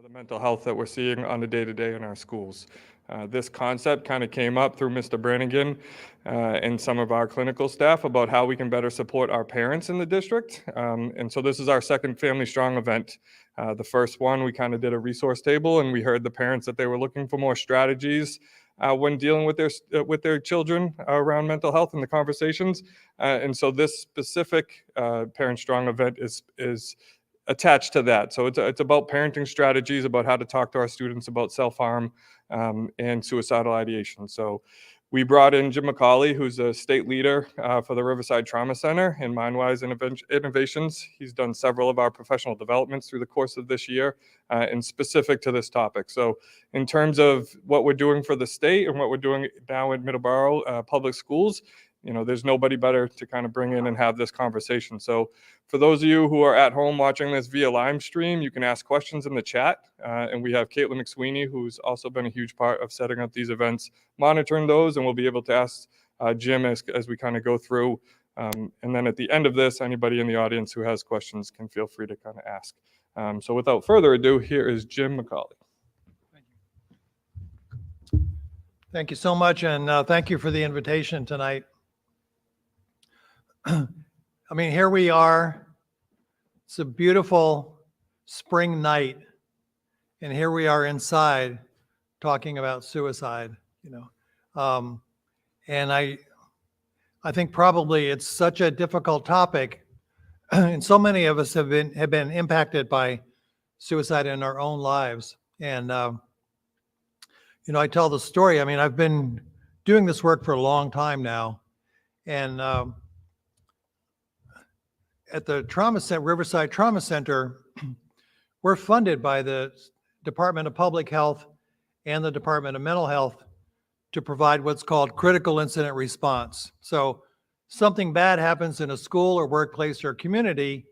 of the mental health that we're seeing on a day-to-day in our schools. This concept kind of came up through Mr. Brannigan and some of our clinical staff about how we can better support our parents in the district. And so this is our second Family Strong event. The first one, we kind of did a resource table, and we heard the parents that they were looking for more strategies when dealing with their children around mental health and the conversations. And so this specific Parent Strong event is attached to that. So it's about parenting strategies, about how to talk to our students about self-harm and suicidal ideation. So we brought in Jim McCauley, who's a state leader for the Riverside Trauma Center in MindWise Innovations. He's done several of our professional developments through the course of this year and specific to this topic. So in terms of what we're doing for the state and what we're doing now in Middleborough Public Schools, there's nobody better to kind of bring in and have this conversation. So for those of you who are at home watching this via live stream, you can ask questions in the chat. And we have Caitlin McSweeney, who's also been a huge part of setting up these events, monitoring those, and we'll be able to ask Jim as we kind of go through. And then at the end of this, anybody in the audience who has questions can feel free to kind of ask. So without further ado, here is Jim McCauley. Thank you so much, and thank you for the invitation tonight. I mean, here we are. It's a beautiful spring night, and here we are inside talking about suicide. And I think probably it's such a difficult topic, and so many of us have been impacted by suicide in our own lives. And I tell the story. I mean, I've been doing this work for a long time now, and at the Trauma Center, Riverside Trauma Center, we're funded by the Department of Public Health and the Department of Mental Health to provide what's called critical incident response. So something bad happens in a school or workplace or community,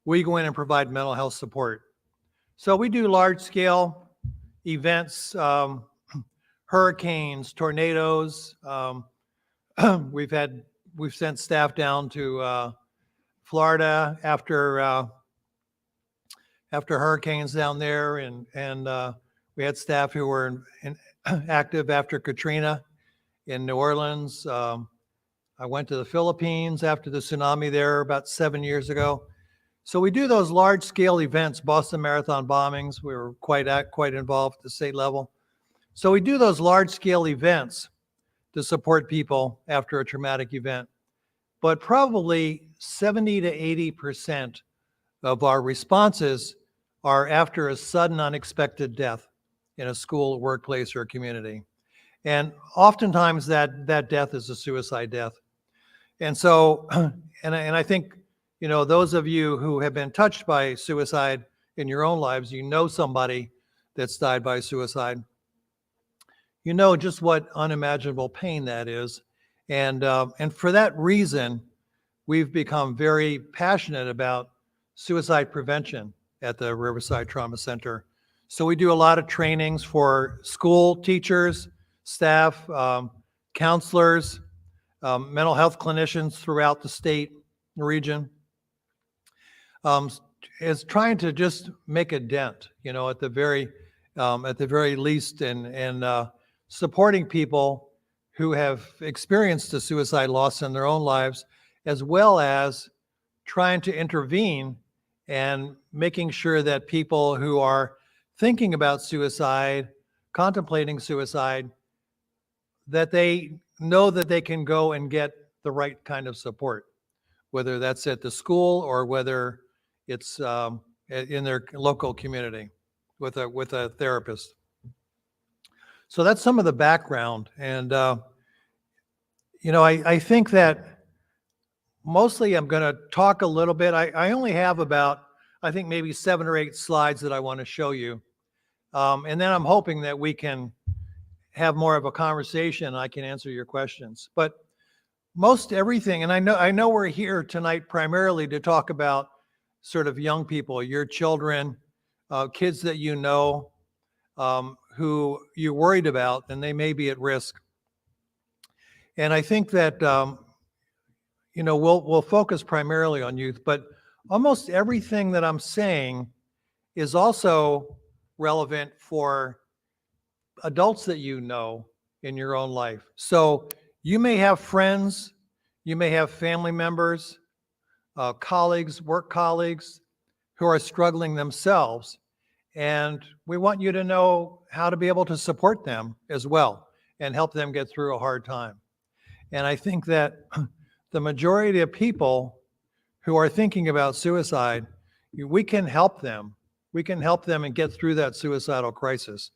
we go in and provide mental health support. So we do large scale events, hurricanes, tornadoes. We've sent staff down to Florida after hurricanes down there, and we had staff who were active after Katrina in New Orleans. I went to the Philippines after the tsunami there about 7 years ago. So we do those large scale events, Boston Marathon bombings. We were quite involved at the state level. So we do those large scale events to support people after a traumatic event. But probably 70 to 80% of our responses are after a sudden unexpected death in a school, workplace, or community. And oftentimes that death is a suicide death. And so, and I think, those of you who have been touched by suicide in your own lives, somebody that's died by suicide. Just what unimaginable pain that is. And for that reason, we've become very passionate about suicide prevention at the Riverside Trauma Center. So we do a lot of trainings for school teachers, staff, counselors, mental health clinicians throughout the state and region. Is trying to just make a dent, at the very least, and supporting people who have experienced a suicide loss in their own lives, as well as trying to intervene and making sure that people who are thinking about suicide, contemplating suicide, that they know that they can go and get the right kind of support, whether that's at the school or whether it's in their local community with a therapist. So that's some of the background. And, I think that mostly I'm going to talk a little bit. I only have about, I think maybe 7 or 8 slides that I want to show you. And then I'm hoping that we can have more of a conversation and I can answer your questions. But most everything, and I know we're here tonight primarily to talk about sort of young people, your children, kids that who you're worried about, and they may be at risk. And I think that, we'll focus primarily on youth, but almost everything that I'm saying is also relevant for adults that you know in your own life. So you may have friends, you may have family members, colleagues, work colleagues who are struggling themselves. And we want you to know how to be able to support them as well and help them get through a hard time. And I think that the majority of people who are thinking about suicide, we can help them. We can help them and get through that suicidal crisis.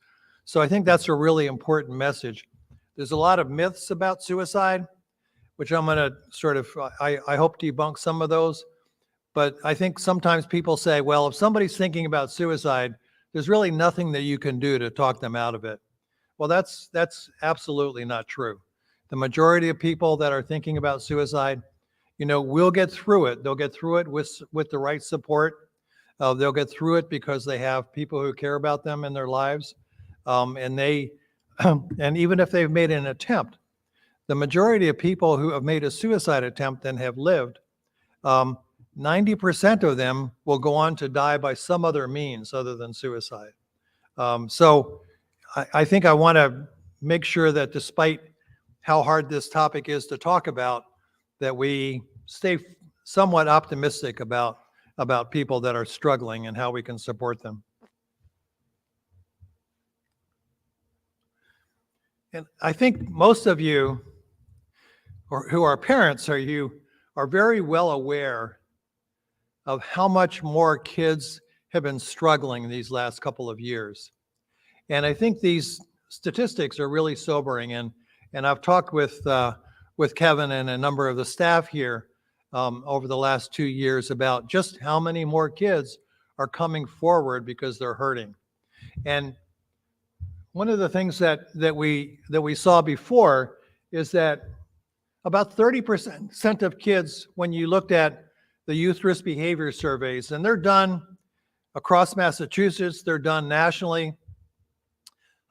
So I think that's a really important message. There's a lot of myths about suicide, which I'm going to sort of, I hope debunk some of those. But I think sometimes people say, well, if somebody's thinking about suicide, there's really nothing that you can do to talk them out of it. Well, that's absolutely not true. The majority of people that are thinking about suicide, will get through it. They'll get through it with the right support. They'll get through it because they have people who care about them in their lives. And even if they've made an attempt, the majority of people who have made a suicide attempt and have lived, 90% of them will go on to die by some other means other than suicide. So I think I want to make sure that despite how hard this topic is to talk about, that we stay somewhat optimistic about people that are struggling and how we can support them. And I think most of you who are parents are very well aware of how much more kids have been struggling these last couple of years. And I think these statistics are really sobering. And I've talked with Kevin and a number of the staff here over the last 2 years about just how many more kids are coming forward because they're hurting. And one of the things that we saw before is that about 30% of kids, when you looked at the youth risk behavior surveys, and they're done across Massachusetts, they're done nationally,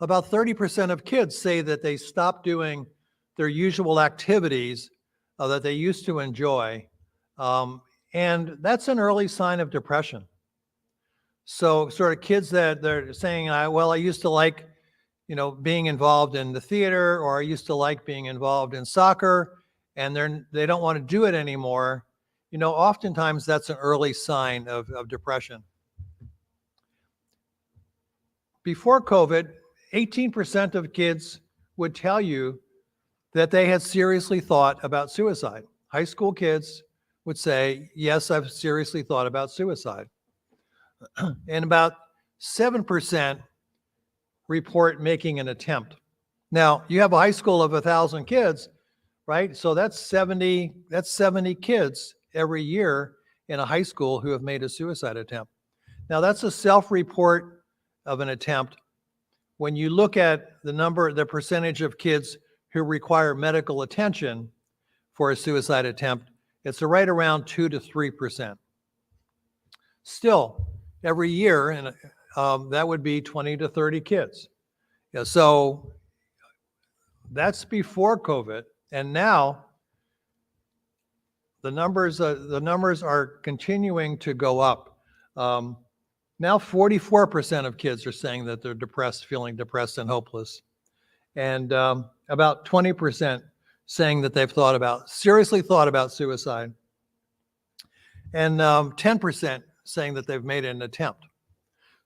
about 30% of kids say that they stopped doing their usual activities that they used to enjoy. And that's an early sign of depression. So sort of kids that they're saying, well, I used to like, being involved in the theater, or I used to like being involved in soccer, and they don't want to do it anymore. Oftentimes that's an early sign of depression. Before COVID, 18% of kids would tell you that they had seriously thought about suicide. High school kids would say, yes, I've seriously thought about suicide. And about 7% report making an attempt. Now, you have a high school of 1,000 kids, right? So that's 70 kids every year in a high school who have made a suicide attempt. Now, that's a self-report of an attempt. When you look at the percentage of kids who require medical attention for a suicide attempt, it's right around 2 to 3%. Still, every year, and that would be 20 to 30 kids. Yeah, so that's before COVID, and now the numbers are continuing to go up. Now 44% of kids are saying that they're depressed, feeling depressed and hopeless. And about 20% saying that they've seriously thought about suicide. And 10% saying that they've made an attempt.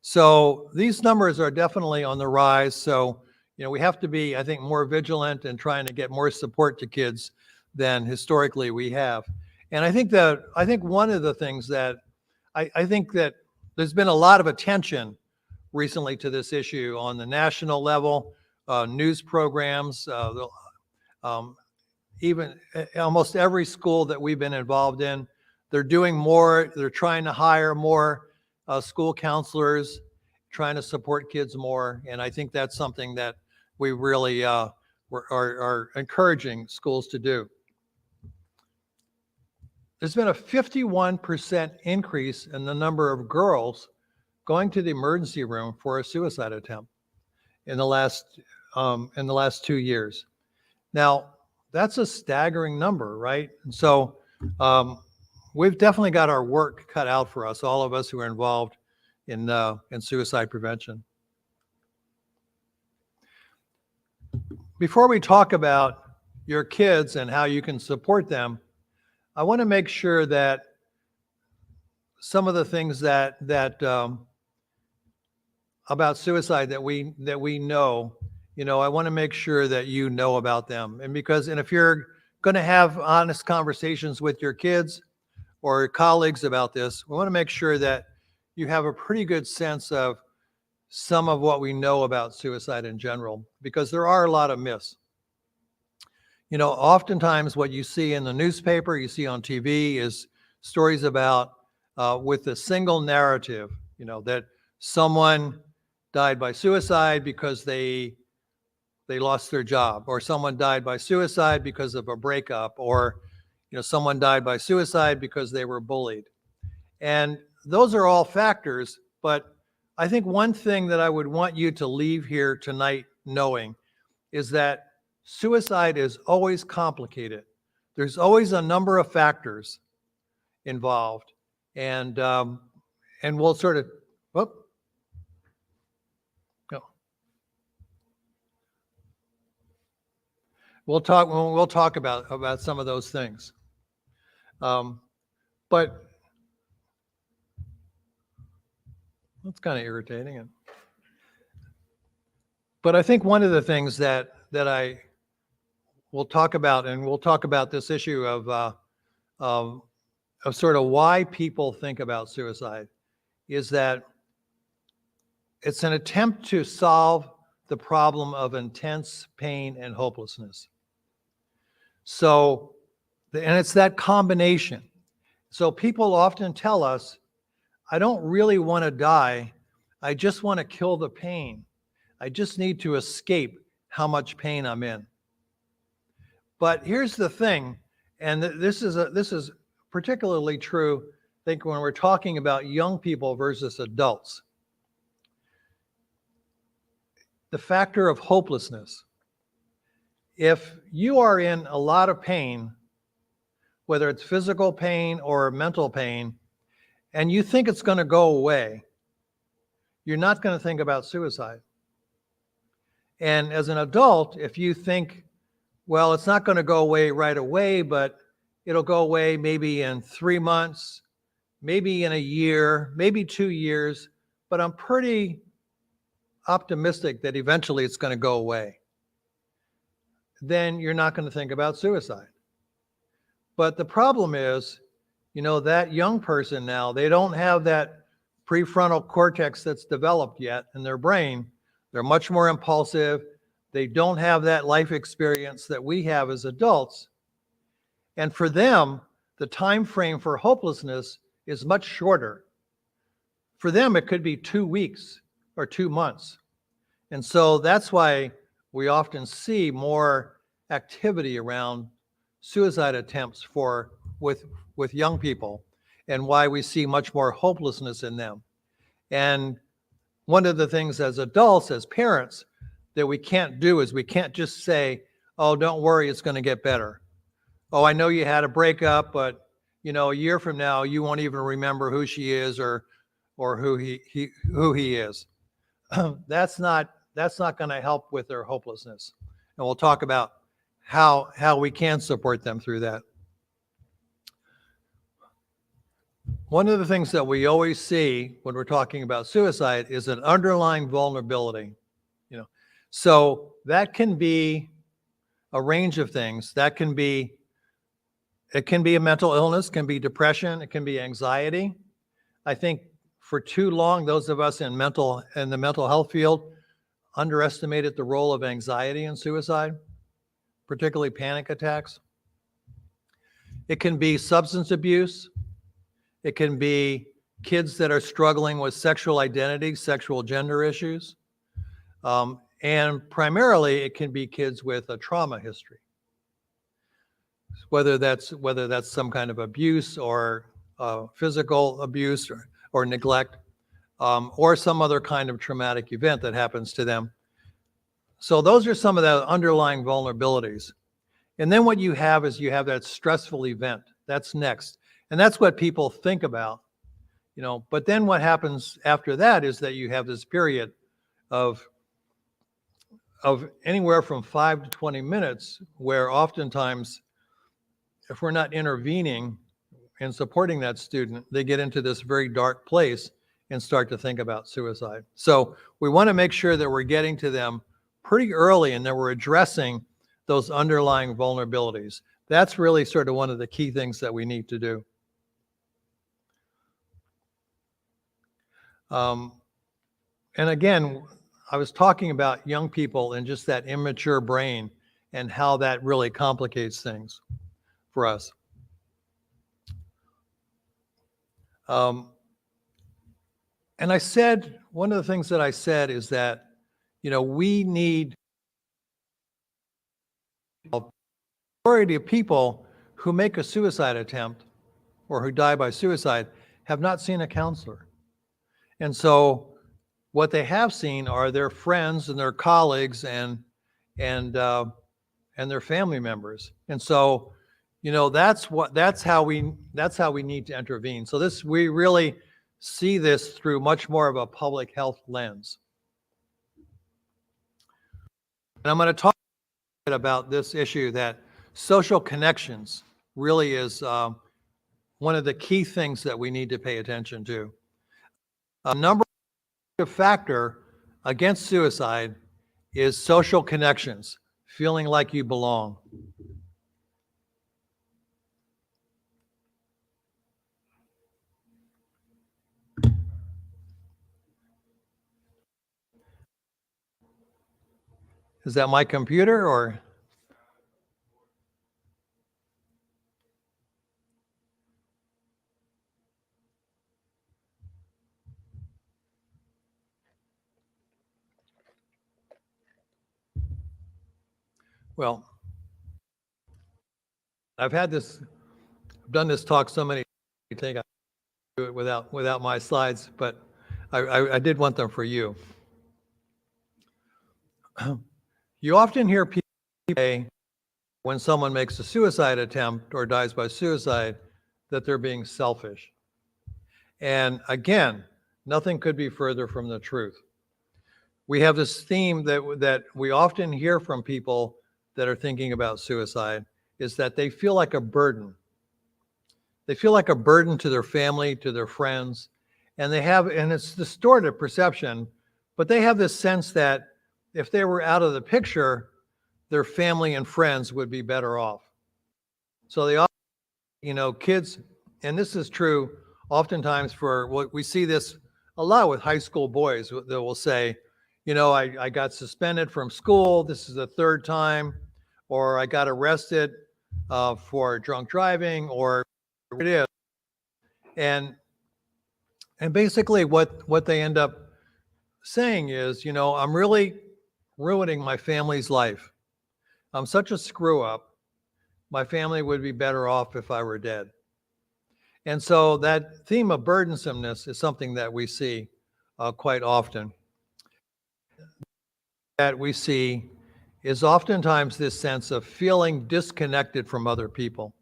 So these numbers are definitely on the rise. So, we have to be, I think, more vigilant in trying to get more support to kids than historically we have. And I think one of the things that I think that there's been a lot of attention recently to this issue on the national level, news programs, even almost every school that we've been involved in, they're doing more. They're trying to hire more school counselors, trying to support kids more. And I think that's something that we really are encouraging schools to do. There's been a 51% increase in the number of girls going to the emergency room for a suicide attempt in the last 2 years. Now, that's a staggering number, right? And so we've definitely got our work cut out for us, all of us who are involved in suicide prevention. before we talk about your kids and how you can support them, I want to make sure that some of the things that about suicide that we know, I want to make sure that you know about them. And if you're going to have honest conversations with your kids or colleagues about this, we want to make sure that you have a pretty good sense of some of what we know about suicide in general, because there are a lot of myths. Oftentimes what you see in the newspaper, you see on TV, is stories about with a single narrative, that someone died by suicide because they lost their job, or someone died by suicide because of a breakup, or someone died by suicide because they were bullied. And those are all factors, but I think one thing that I would want you to leave here tonight knowing is that suicide is always complicated. There's always a number of factors involved, and we'll sort of, whoop, no. We'll talk about some of those things, but that's kind of irritating. But I think one of the things that I will talk about, and we'll talk about this issue of sort of why people think about suicide, is that it's an attempt to solve the problem of intense pain and hopelessness. So, and it's that combination. So people often tell us, I don't really want to die. I just want to kill the pain. I just need to escape how much pain I'm in. But here's the thing, and this is particularly true, I think, when we're talking about young people versus adults. The factor of hopelessness. If you are in a lot of pain, whether it's physical pain or mental pain, and you think it's going to go away, you're not going to think about suicide. And as an adult, if you think, well, it's not going to go away right away, but it'll go away maybe in 3 months, maybe in a year, maybe 2 years, but I'm pretty optimistic that eventually it's going to go away, then you're not going to think about suicide. But the problem is, that young person now, they don't have that prefrontal cortex that's developed yet in their brain. They're much more impulsive. They don't have that life experience that we have as adults. And for them, the time frame for hopelessness is much shorter. For them, it could be 2 weeks or 2 months. And so that's why we often see more activity around suicide attempts with young people, and why we see much more hopelessness in them. And one of the things as adults, as parents, that we can't do is we can't just say, oh, don't worry, it's going to get better. Oh, I know you had a breakup, but a year from now, you won't even remember who she is or who he is. That's not going to help with their hopelessness. And we'll talk about how we can support them through that. One of the things that we always see when we're talking about suicide is an underlying vulnerability. So that can be a range of things. It can be a mental illness, can be depression, it can be anxiety. I think for too long, those of us in the mental health field underestimated the role of anxiety in suicide, particularly panic attacks. It can be substance abuse. It can be kids that are struggling with sexual identity, sexual gender issues. And primarily, it can be kids with a trauma history, whether that's some kind of abuse or physical abuse or neglect, or some other kind of traumatic event that happens to them. So those are some of the underlying vulnerabilities. And then what you have is you have that stressful event. That's next. And that's what people think about, but then what happens after that is that you have this period of of anywhere from 5 to 20 minutes, where oftentimes, if we're not intervening and supporting that student, they get into this very dark place and start to think about suicide. So we want to make sure that we're getting to them pretty early and that we're addressing those underlying vulnerabilities. That's really sort of one of the key things that we need to do. And again, I was talking about young people and just that immature brain and how that really complicates things for us. And I said, one of the things that I said is that, we need a majority of people who make a suicide attempt or who die by suicide have not seen a counselor. And so what they have seen are their friends and their colleagues and their family members. And so, that's how we need to intervene. So we really see this through much more of a public health lens. And I'm going to talk a bit about this issue that social connections really is one of the key things that we need to pay attention to. A number one factor against suicide is social connections, feeling like you belong. Is that my computer or? Well, I've done this talk so many, you think I do it without my slides, but I did want them for you. You often hear people say when someone makes a suicide attempt or dies by suicide that they're being selfish. And again, nothing could be further from the truth. We have this theme that we often hear from people that are thinking about suicide is that they feel like a burden. They feel like a burden to their family, to their friends, and it's distorted perception, but they have this sense that if they were out of the picture, their family and friends would be better off. So they often, kids, and this is true oftentimes for what we see this a lot with high school boys that will say, I got suspended from school. This is the third time, or I got arrested for drunk driving, or whatever it is. And basically what they end up saying is, I'm really ruining my family's life. I'm such a screw up. My family would be better off if I were dead. And so that theme of burdensomeness is something that we see quite often. That we see is oftentimes this sense of feeling disconnected from other people.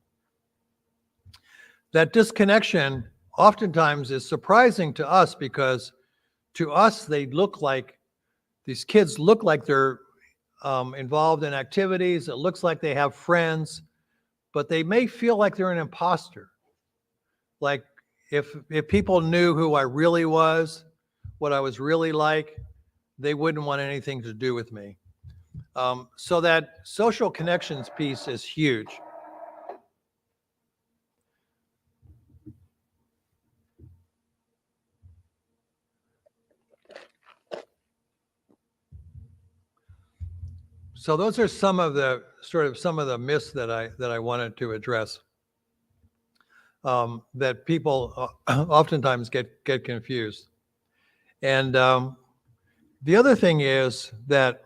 That disconnection oftentimes is surprising to us because to us, these kids look like they're involved in activities. It looks like they have friends, but they may feel like they're an imposter. Like if people knew who I really was, what I was really like, they wouldn't want anything to do with me. So that social connections piece is huge. So those are some of the myths that I wanted to address. That people oftentimes get confused. And the other thing is that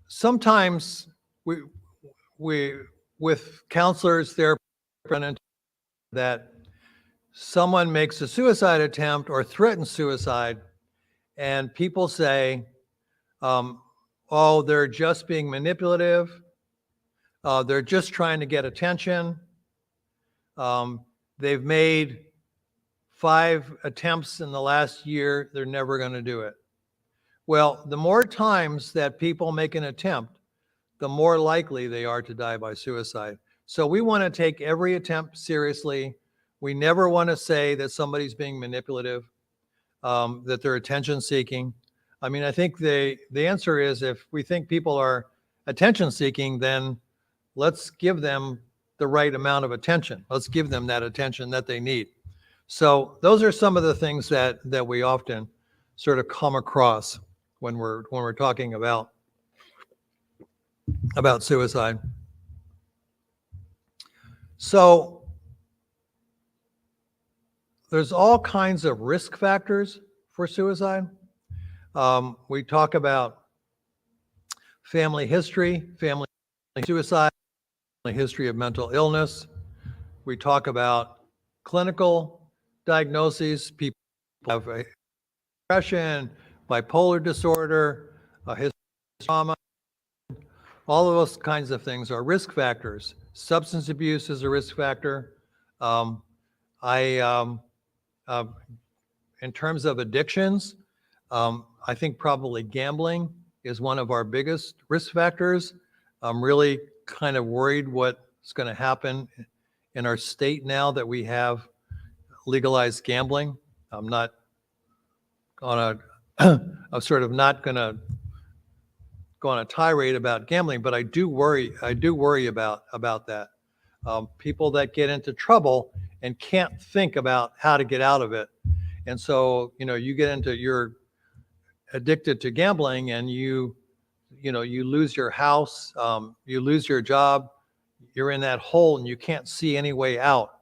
sometimes we with counselors, therapists, that someone makes a suicide attempt or threatens suicide, and people say, oh, they're just being manipulative. They're just trying to get attention. They've made 5 attempts in the last year. They're never going to do it. Well, the more times that people make an attempt, the more likely they are to die by suicide. So we want to take every attempt seriously. We never want to say that somebody's being manipulative, that they're attention seeking. I mean, I think the answer is, if we think people are attention seeking, then let's give them the right amount of attention. Let's give them that attention that they need. So those are some of the things that we often sort of come across when we're talking about suicide. So there's all kinds of risk factors for suicide. We talk about family history, family suicide, family history of mental illness. We talk about clinical diagnoses. People have a depression, bipolar disorder, a history of trauma. All of those kinds of things are risk factors. Substance abuse is a risk factor. In terms of addictions, I think probably gambling is one of our biggest risk factors. I'm really kind of worried what's going to happen in our state now that we have legalized gambling. I'm not on a, I'm sort of not going to go on a tirade about gambling, but I do worry about that. People that get into trouble and can't think about how to get out of it. And so, you're addicted to gambling, and you lose your house, you lose your job, you're in that hole and you can't see any way out.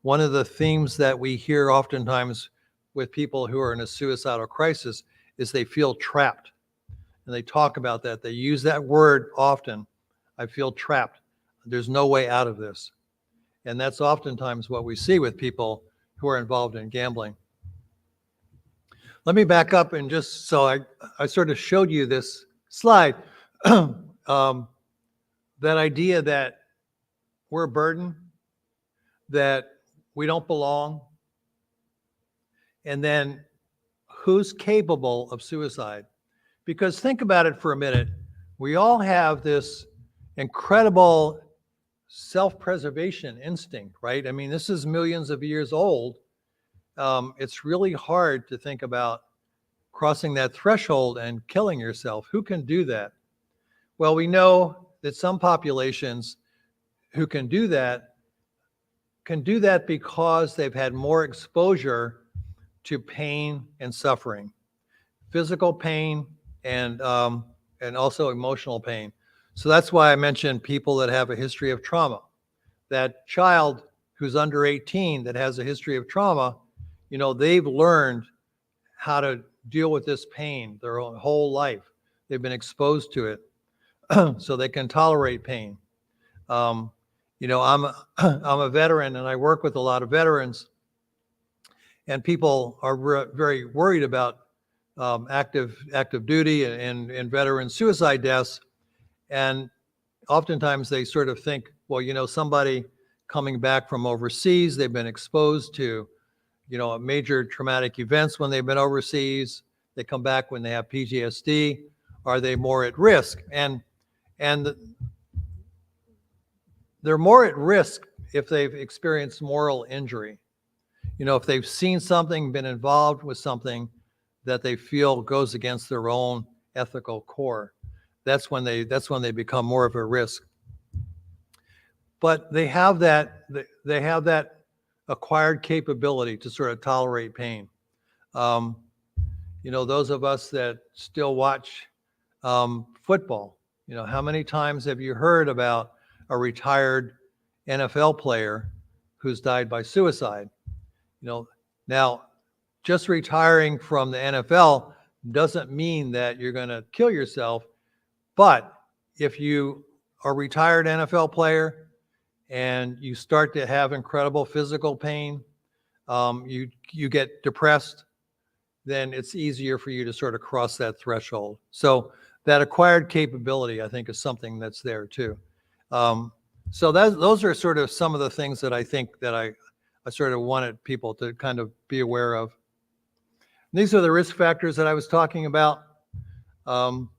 One of the themes that we hear oftentimes with people who are in a suicidal crisis is they feel trapped. And they talk about that. They use that word often. I feel trapped. There's no way out of this. And that's oftentimes what we see with people who are involved in gambling. Let me back up, and just so I sort of showed you this slide, that idea that we're a burden, that we don't belong, and then who's capable of suicide? Because think about it for a minute. We all have this incredible self-preservation instinct, right? I mean, this is millions of years old. It's really hard to think about crossing that threshold and killing yourself. Who can do that? Well, we know that some populations who can do that because they've had more exposure to pain and suffering, physical pain, and also emotional pain. So that's why I mentioned people that have a history of trauma. That child who's under 18 that has a history of trauma, they've learned how to deal with this pain their whole life. They've been exposed to it, so they can tolerate pain. I'm a veteran, and I work with a lot of veterans, and people are very worried about active duty and veteran suicide deaths. And oftentimes they sort of think, well, somebody coming back from overseas, they've been exposed to, major traumatic events when they've been overseas. They come back when they have PTSD. Are they more at risk? And they're more at risk if they've experienced moral injury. If they've seen something, been involved with something that they feel goes against their own ethical core, that's when they become more of a risk. But they have that acquired capability to sort of tolerate pain. Those of us that still watch football, how many times have you heard about a retired NFL player who's died by suicide? Now, just retiring from the NFL doesn't mean that you're going to kill yourself. But if you are a retired NFL player and you start to have incredible physical pain, you get depressed, then it's easier for you to sort of cross that threshold. So that acquired capability, I think, is something that's there too. So those are sort of some of the things that I think that I sort of wanted people to kind of be aware of. And these are the risk factors that I was talking about. Um,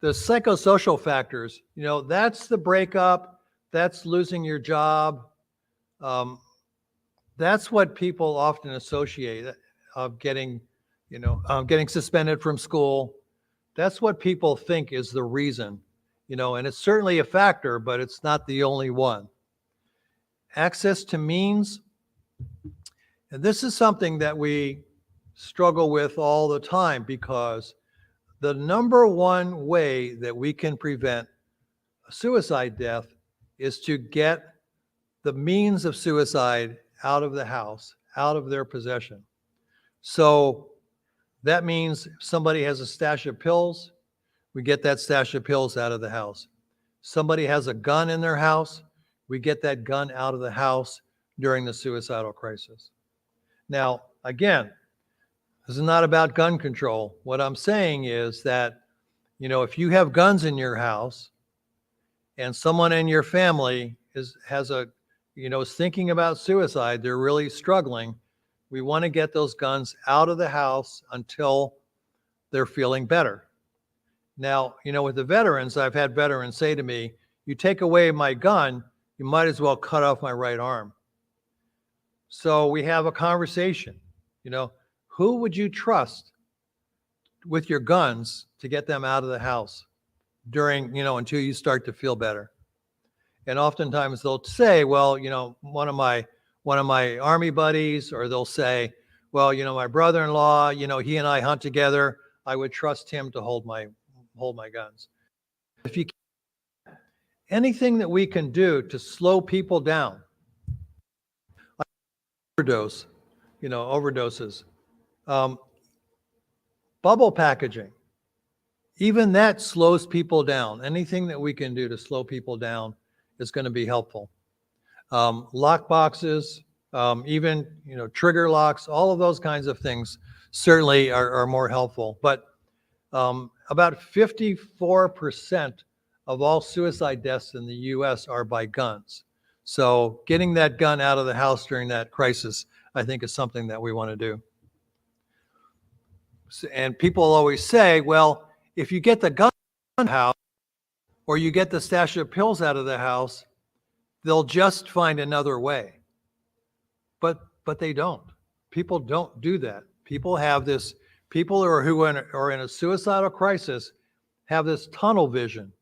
the psychosocial factors, that's the breakup, that's losing your job. That's what people often associate of getting, getting suspended from school. That's what people think is the reason, and it's certainly a factor, but it's not the only one. Access to means, and this is something that we struggle with all the time, because the number one way that we can prevent a suicide death is to get the means of suicide out of the house, out of their possession. So that means if somebody has a stash of pills, we get that stash of pills out of the house. Somebody has a gun in their house, we get that gun out of the house during the suicidal crisis. Now, again, this is not about gun control. What I'm saying is that, if you have guns in your house and someone in your family is thinking about suicide, they're really struggling, we want to get those guns out of the house until they're feeling better. Now, with the veterans, I've had veterans say to me, you take away my gun, you might as well cut off my right arm. So we have a conversation, who would you trust with your guns to get them out of the house during, until you start to feel better? And oftentimes they'll say, well, one of my Army buddies, or they'll say, well, my brother-in-law, he and I hunt together, I would trust him to hold my guns. If you can, anything that we can do to slow people down, overdoses, bubble packaging, even that slows people down. Anything that we can do to slow people down is going to be helpful. Lock boxes, even, trigger locks, all of those kinds of things certainly are more helpful. But about 54% of all suicide deaths in the US are by guns. So getting that gun out of the house during that crisis, I think, is something that we want to do. And people always say, well, if you get the gun out of the house, or you get the stash of pills out of the house, they'll just find another way. But they don't. People don't do that. People who are in a suicidal crisis have this tunnel vision.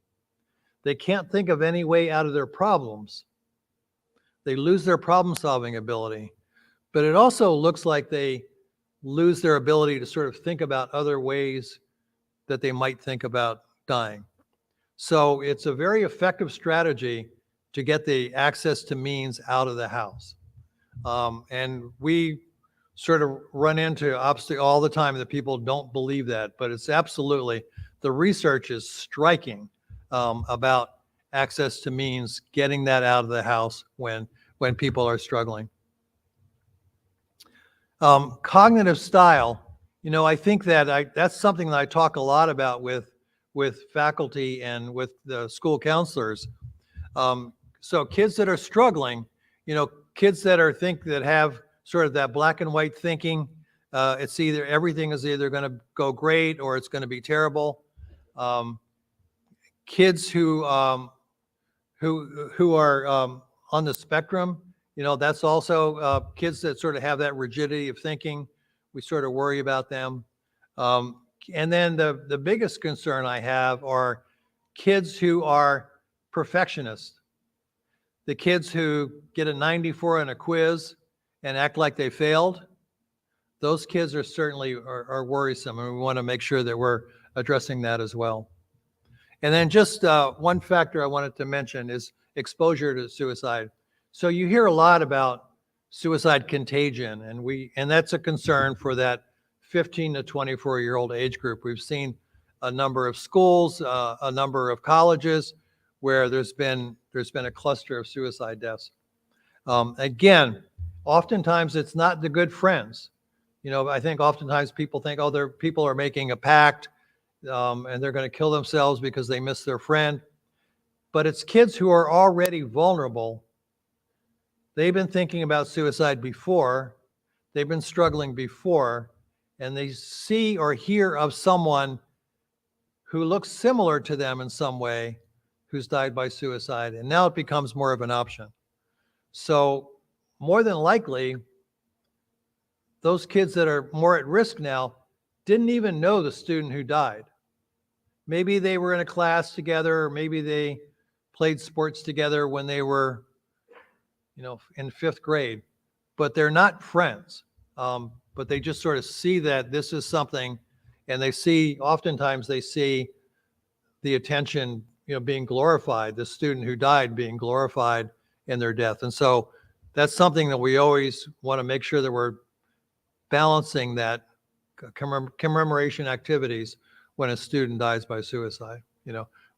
They can't think of any way out of their problems. They lose their problem-solving ability. But it also looks like they lose their ability to sort of think about other ways that they might think about dying. So it's a very effective strategy to get the access to means out of the house. And we sort of run into obstacles all the time that people don't believe that, but it's absolutely, the research is striking about access to means, getting that out of the house when people are struggling. Cognitive style, I think that that's something that I talk a lot about with faculty and with the school counselors. So kids that are struggling, kids that have sort of that black and white thinking, it's either everything is either going to go great or it's going to be terrible. Kids who are on the spectrum, that's also kids that sort of have that rigidity of thinking. We sort of worry about them. And then the biggest concern I have are kids who are perfectionists. The kids who get a 94 on a quiz and act like they failed, those kids are certainly are worrisome, and we want to make sure that we're addressing that as well. And then just one factor I wanted to mention is exposure to suicide. So you hear a lot about suicide contagion, and that's a concern for that 15 to 24-year-old age group. We've seen a number of schools, a number of colleges where there's been a cluster of suicide deaths. Again, oftentimes it's not the good friends. I think oftentimes people think, people are making a pact and they're going to kill themselves because they miss their friend. But it's kids who are already vulnerable. They've been thinking about suicide before. They've been struggling before, and they see or hear of someone who looks similar to them in some way who's died by suicide. And now it becomes more of an option. So more than likely, those kids that are more at risk now didn't even know the student who died. Maybe they were in a class together, or maybe they played sports together when they were, in 5th grade, but they're not friends. But they just sort of see that this is something, and oftentimes they see the attention, being glorified, the student who died being glorified in their death. And so that's something that we always want to make sure that we're balancing, that commemoration activities when a student dies by suicide.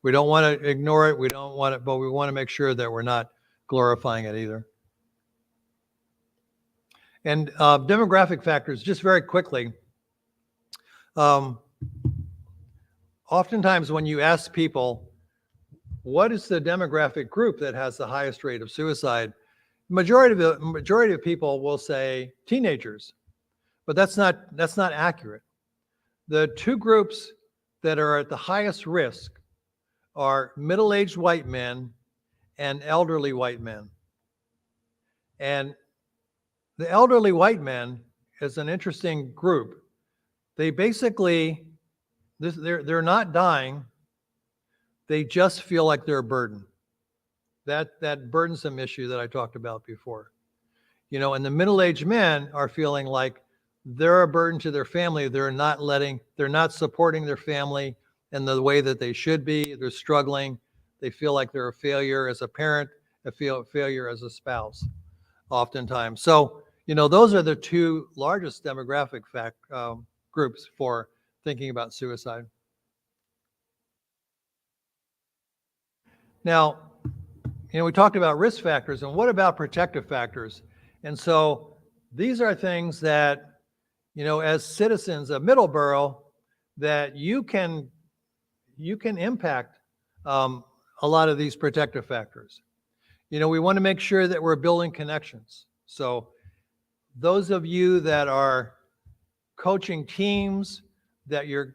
We don't want to ignore it. We don't want it, but we want to make sure that we're not glorifying it either. And demographic factors, just very quickly. Oftentimes when you ask people, what is the demographic group that has the highest rate of suicide? Majority of people will say teenagers, but that's not accurate. The two groups that are at the highest risk are middle-aged white men and elderly white men. And the elderly white men is an interesting group. They basically, they're not dying. They just feel like they're a burden. That burdensome issue that I talked about before. And the middle-aged men are feeling like they're a burden to their family. They're not supporting their family in the way that they should be. They're struggling. They feel like they're a failure as a parent, a failure as a spouse, oftentimes. So, those are the two largest demographic groups for thinking about suicide. Now, we talked about risk factors, and what about protective factors? And so these are things that, as citizens of Middleborough, that you can impact a lot of these protective factors. We want to make sure that we're building connections. So those of you that are coaching teams, that you're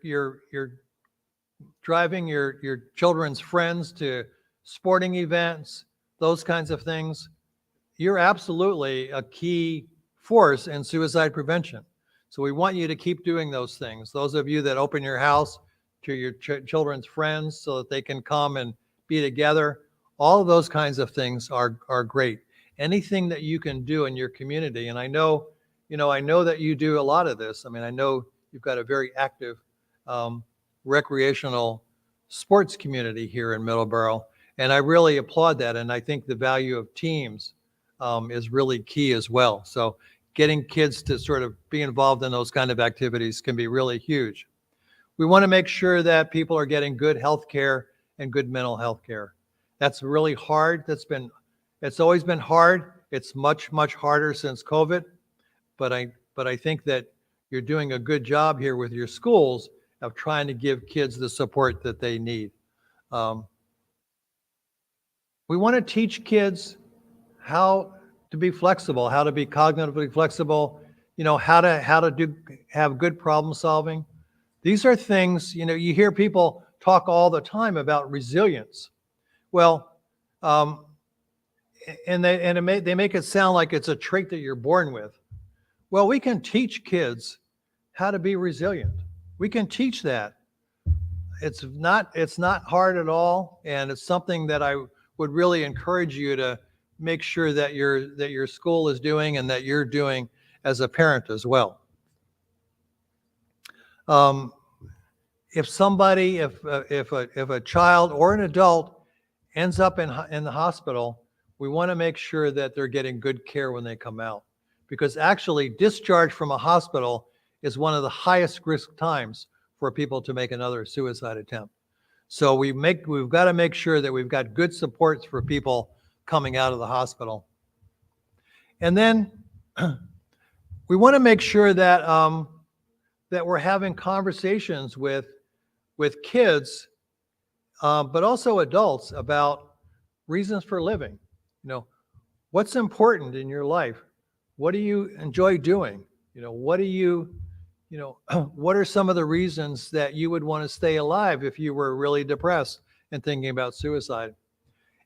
driving your children's friends to sporting events, those kinds of things, you're absolutely a key force in suicide prevention. So we want you to keep doing those things. Those of you that open your house to your children's friends so that they can come and be together, all of those kinds of things are great. Anything that you can do in your community, and I know that you do a lot of this. I mean, I know you've got a very active recreational sports community here in Middleborough, and I really applaud that. And I think the value of teams is really key as well. So getting kids to sort of be involved in those kind of activities can be really huge. We want to make sure that people are getting good health care and good mental health care. That's really hard. It's always been hard. It's much, much harder since COVID. But I think that you're doing a good job here with your schools of trying to give kids the support that they need. We want to teach kids how to be flexible, how to be cognitively flexible, how to have good problem solving. These are things, you hear people talk all the time about resilience. Well, and they make it sound like it's a trait that you're born with. Well, we can teach kids how to be resilient. We can teach that. It's not hard at all, and it's something that I would really encourage you to make sure that your school is doing and that you're doing as a parent as well. If a child or an adult ends up in the hospital, we want to make sure that they're getting good care when they come out, because actually discharge from a hospital is one of the highest risk times for people to make another suicide attempt. So we've got to make sure that we've got good supports for people coming out of the hospital. And then we want to make sure that that we're having conversations with kids, but also adults, about reasons for living. What's important in your life? What do you enjoy doing? What do you what are some of the reasons that you would want to stay alive if you were really depressed and thinking about suicide?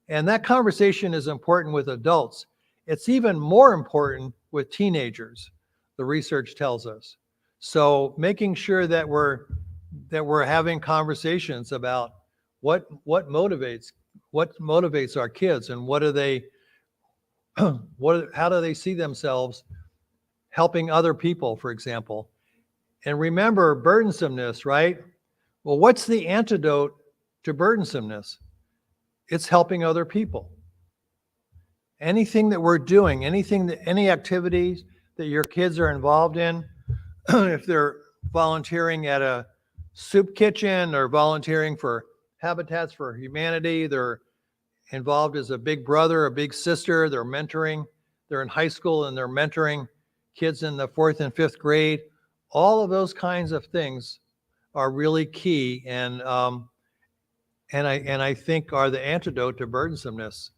And that conversation is important with adults. It's even more important with teenagers, the research tells us. So making sure that we're having conversations about what motivates our kids, and what do they how do they see themselves helping other people, for example. And remember burdensomeness, right? Well, what's the antidote to burdensomeness? It's helping other people. Anything that we're doing, any activities that your kids are involved in, if they're volunteering at a soup kitchen or volunteering for Habitats for Humanity, they're involved as a big brother, a big sister, they're mentoring, they're in high school and they're mentoring kids in the 4th and 5th grade. All of those kinds of things are really key, and I think are the antidote to burdensomeness.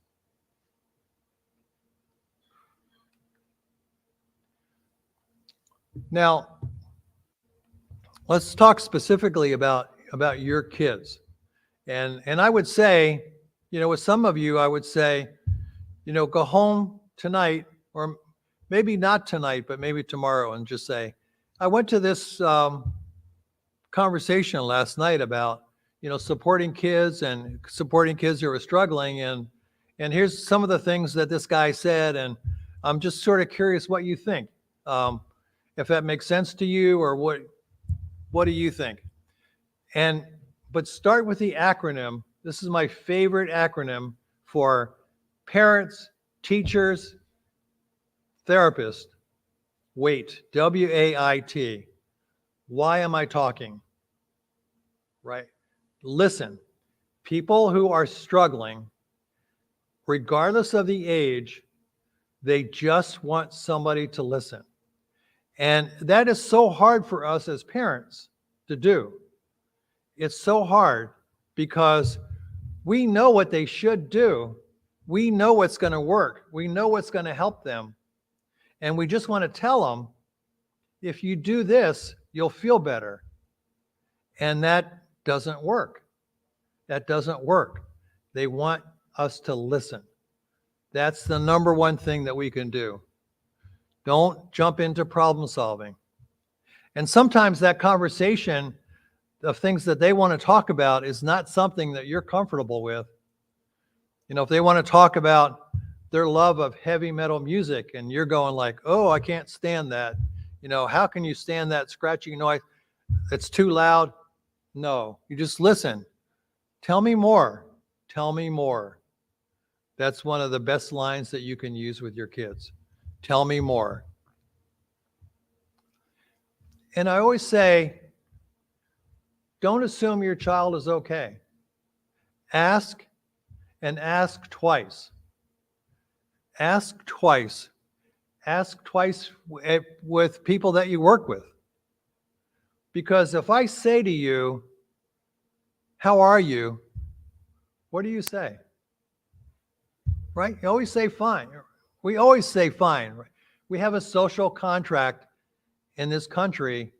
Now, let's talk specifically about your kids. And I would say, with some of you, I would say, go home tonight, or maybe not tonight, but maybe tomorrow, and just say, I went to this conversation last night about, supporting kids who are struggling. And here's some of the things that this guy said. And I'm just sort of curious what you think. If that makes sense to you, or what do you think? But start with the acronym. This is my favorite acronym for parents, teachers, therapists. WAIT, WAIT. Why am I talking? Right? Listen. People who are struggling, regardless of the age, they just want somebody to listen. And that is so hard for us as parents to do. It's so hard because we know what they should do. We know what's going to work. We know what's going to help them. And we just want to tell them, if you do this, you'll feel better. And that doesn't work. That doesn't work. They want us to listen. That's the number one thing that we can do. Don't jump into problem solving. And sometimes that conversation of things that they want to talk about is not something that you're comfortable with. If they want to talk about their love of heavy metal music and you're going like, oh, I can't stand that. How can you stand that scratching noise? It's too loud. No, you just listen. Tell me more. Tell me more. That's one of the best lines that you can use with your kids. Tell me more. And I always say, don't assume your child is okay. Ask, and ask twice. Ask twice. Ask twice with people that you work with. Because if I say to you, how are you? What do you say? Right? You always say fine. We always say fine. We have a social contract in this country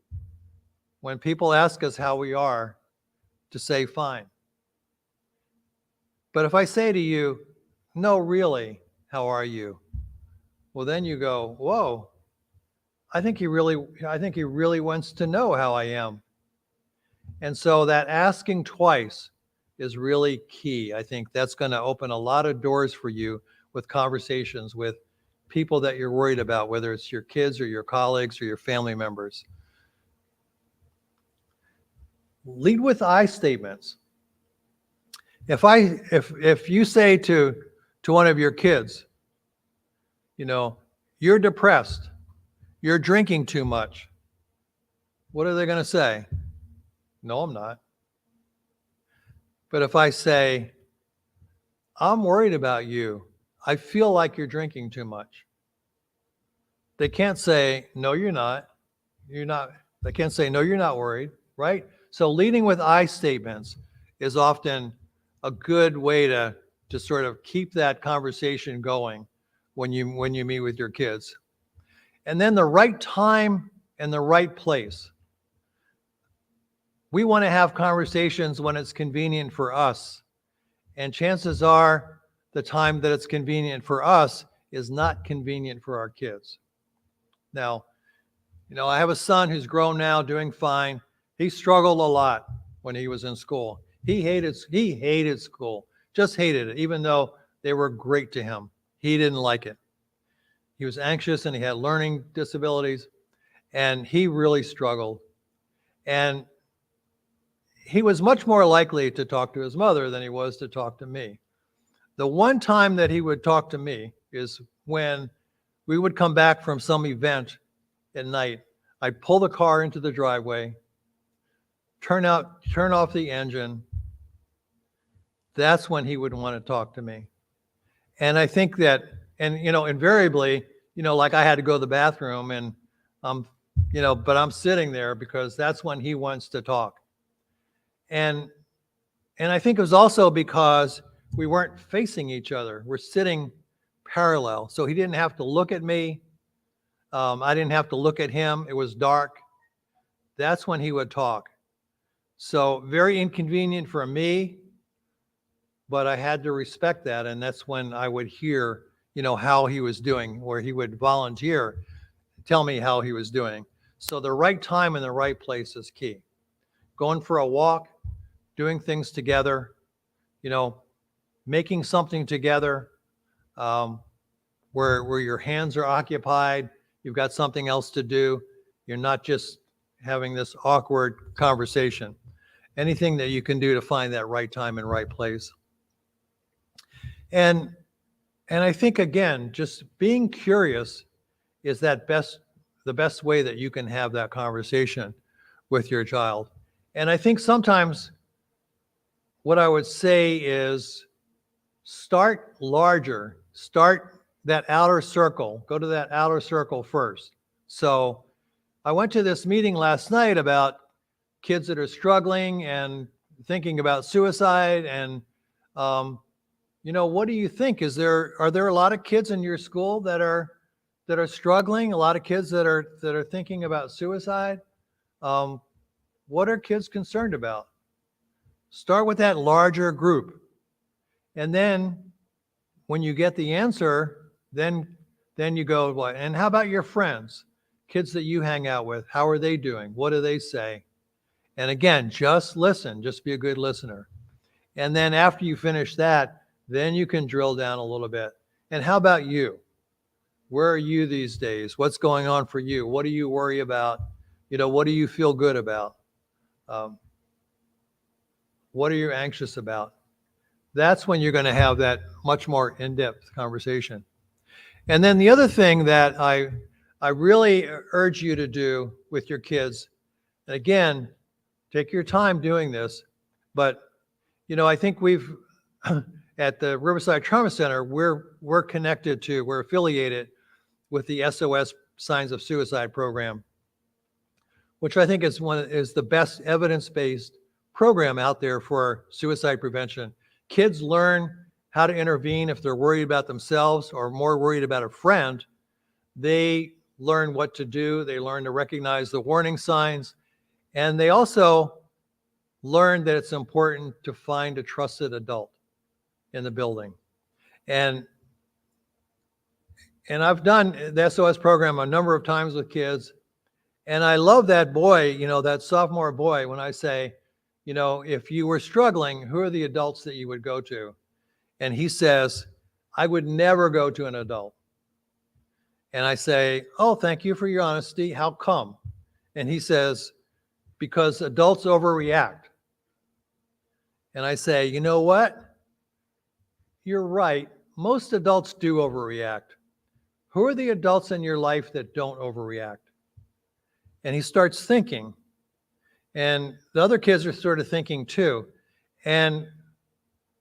when people ask us how we are to say fine. But if I say to you, no, really, how are you? Well, then you go, whoa, I think he really wants to know how I am. And so that asking twice is really key. I think that's going to open a lot of doors for you with conversations with people that you're worried about, whether it's your kids or your colleagues or your family members. Lead with I statements. If you say to one of your kids, you're depressed, you're drinking too much, what are they going to say? No, I'm not. But if I say, I'm worried about you, I feel like you're drinking too much, they can't say, no, you're not. They can't say, no, you're not worried, right? So leading with I statements is often a good way to sort of keep that conversation going when you meet with your kids. And then the right time and the right place. we want to have conversations when it's convenient for us. And chances are the time that it's convenient for us is not convenient for our kids. Now, I have a son who's grown now, doing fine. He struggled a lot when he was in school. He hated school, just hated it, even though they were great to him. He didn't like it. He was anxious and he had learning disabilities, and he really struggled. And he was much more likely to talk to his mother than he was to talk to me. The one time that he would talk to me is when we would come back from some event at night. I'd pull the car into the driveway, turn off the engine. That's when he would want to talk to me. And I think that, and invariably, like I had to go to the bathroom, and but I'm sitting there because that's when he wants to talk. And I think it was also because we weren't facing each other. We're sitting parallel. So he didn't have to look at me. I didn't have to look at him. It was dark. That's when he would talk. So very inconvenient for me, but I had to respect that. And that's when I would hear, how he was doing, where he would volunteer, tell me how he was doing. So the right time and the right place is key. Going for a walk, doing things together, making something together, where your hands are occupied, you've got something else to do. You're not just having this awkward conversation. Anything that you can do to find that right time and right place. And I think, again, just being curious is the best way that you can have that conversation with your child. And I think sometimes what I would say is start larger, start that outer circle, go to that outer circle first. So I went to this meeting last night about kids that are struggling and thinking about suicide. And, what do you think? Are there a lot of kids in your school that are struggling? A lot of kids that are thinking about suicide? What are kids concerned about? Start with that larger group. And then when you get the answer, then you go, well, and how about your friends? Kids that you hang out with, how are they doing? What do they say? And again, just listen, just be a good listener. And then after you finish that, then you can drill down a little bit. And how about you? Where are you these days? What's going on for you? What do you worry about? What do you feel good about? What are you anxious about? That's when you're going to have that much more in-depth conversation. And then the other thing that I really urge you to do with your kids, and again, take your time doing this, but I think we've at the Riverside Trauma Center, we're affiliated with the SOS Signs of Suicide program, which I think is the best evidence-based program out there for suicide prevention. Kids learn how to intervene if they're worried about themselves or more worried about a friend. They learn what to do. They learn to recognize the warning signs. And they also learn that it's important to find a trusted adult in the building. And I've done the SOS program a number of times with kids. And I love that boy, that sophomore boy, when I say, if you were struggling, who are the adults that you would go to? And he says, I would never go to an adult. And I say, oh, thank you for your honesty. How come? And he says, because adults overreact. And I say, you know what? You're right. Most adults do overreact. Who are the adults in your life that don't overreact? And he starts thinking. And the other kids are sort of thinking too. And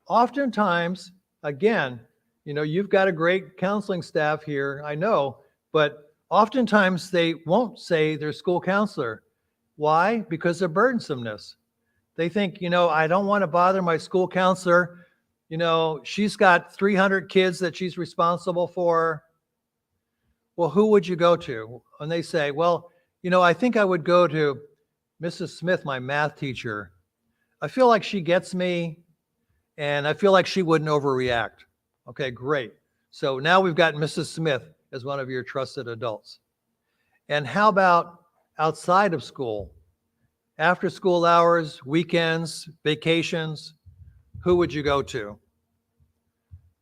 oftentimes, again, you've got a great counseling staff here, I know, but oftentimes they won't say their school counselor. Why? Because of burdensomeness. They think, I don't want to bother my school counselor. She's got 300 kids that she's responsible for. Well, who would you go to? And they say, well, I think I would go to Mrs. Smith, my math teacher, I feel like she gets me, and I feel like she wouldn't overreact. Okay, great. So now we've got Mrs. Smith as one of your trusted adults. And how about outside of school? After school hours, weekends, vacations, who would you go to?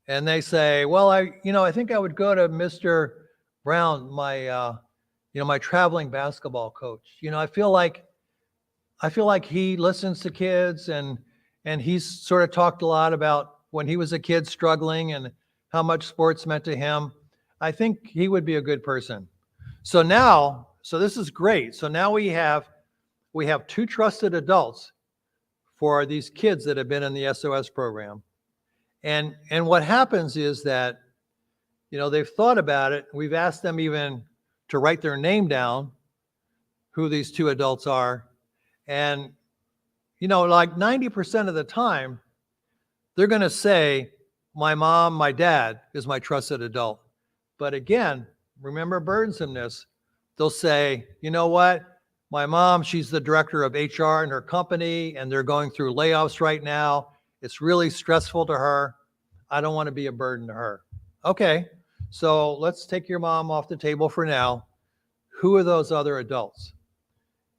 And they say, well, I think I would go to Mr. Brown, my traveling basketball coach. I feel like he listens to kids, and he's sort of talked a lot about when he was a kid struggling and how much sports meant to him. I think he would be a good person. So this is great. So now we have two trusted adults for these kids that have been in the SOS program. And what happens is that, they've thought about it. We've asked them even to write their name down, who these two adults are. And, like 90% of the time, they're going to say, my mom, my dad is my trusted adult. But again, remember burdensomeness. They'll say, you know what? My mom, she's the director of HR in her company, and they're going through layoffs right now. It's really stressful to her. I don't want to be a burden to her. Okay, so let's take your mom off the table for now. Who are those other adults?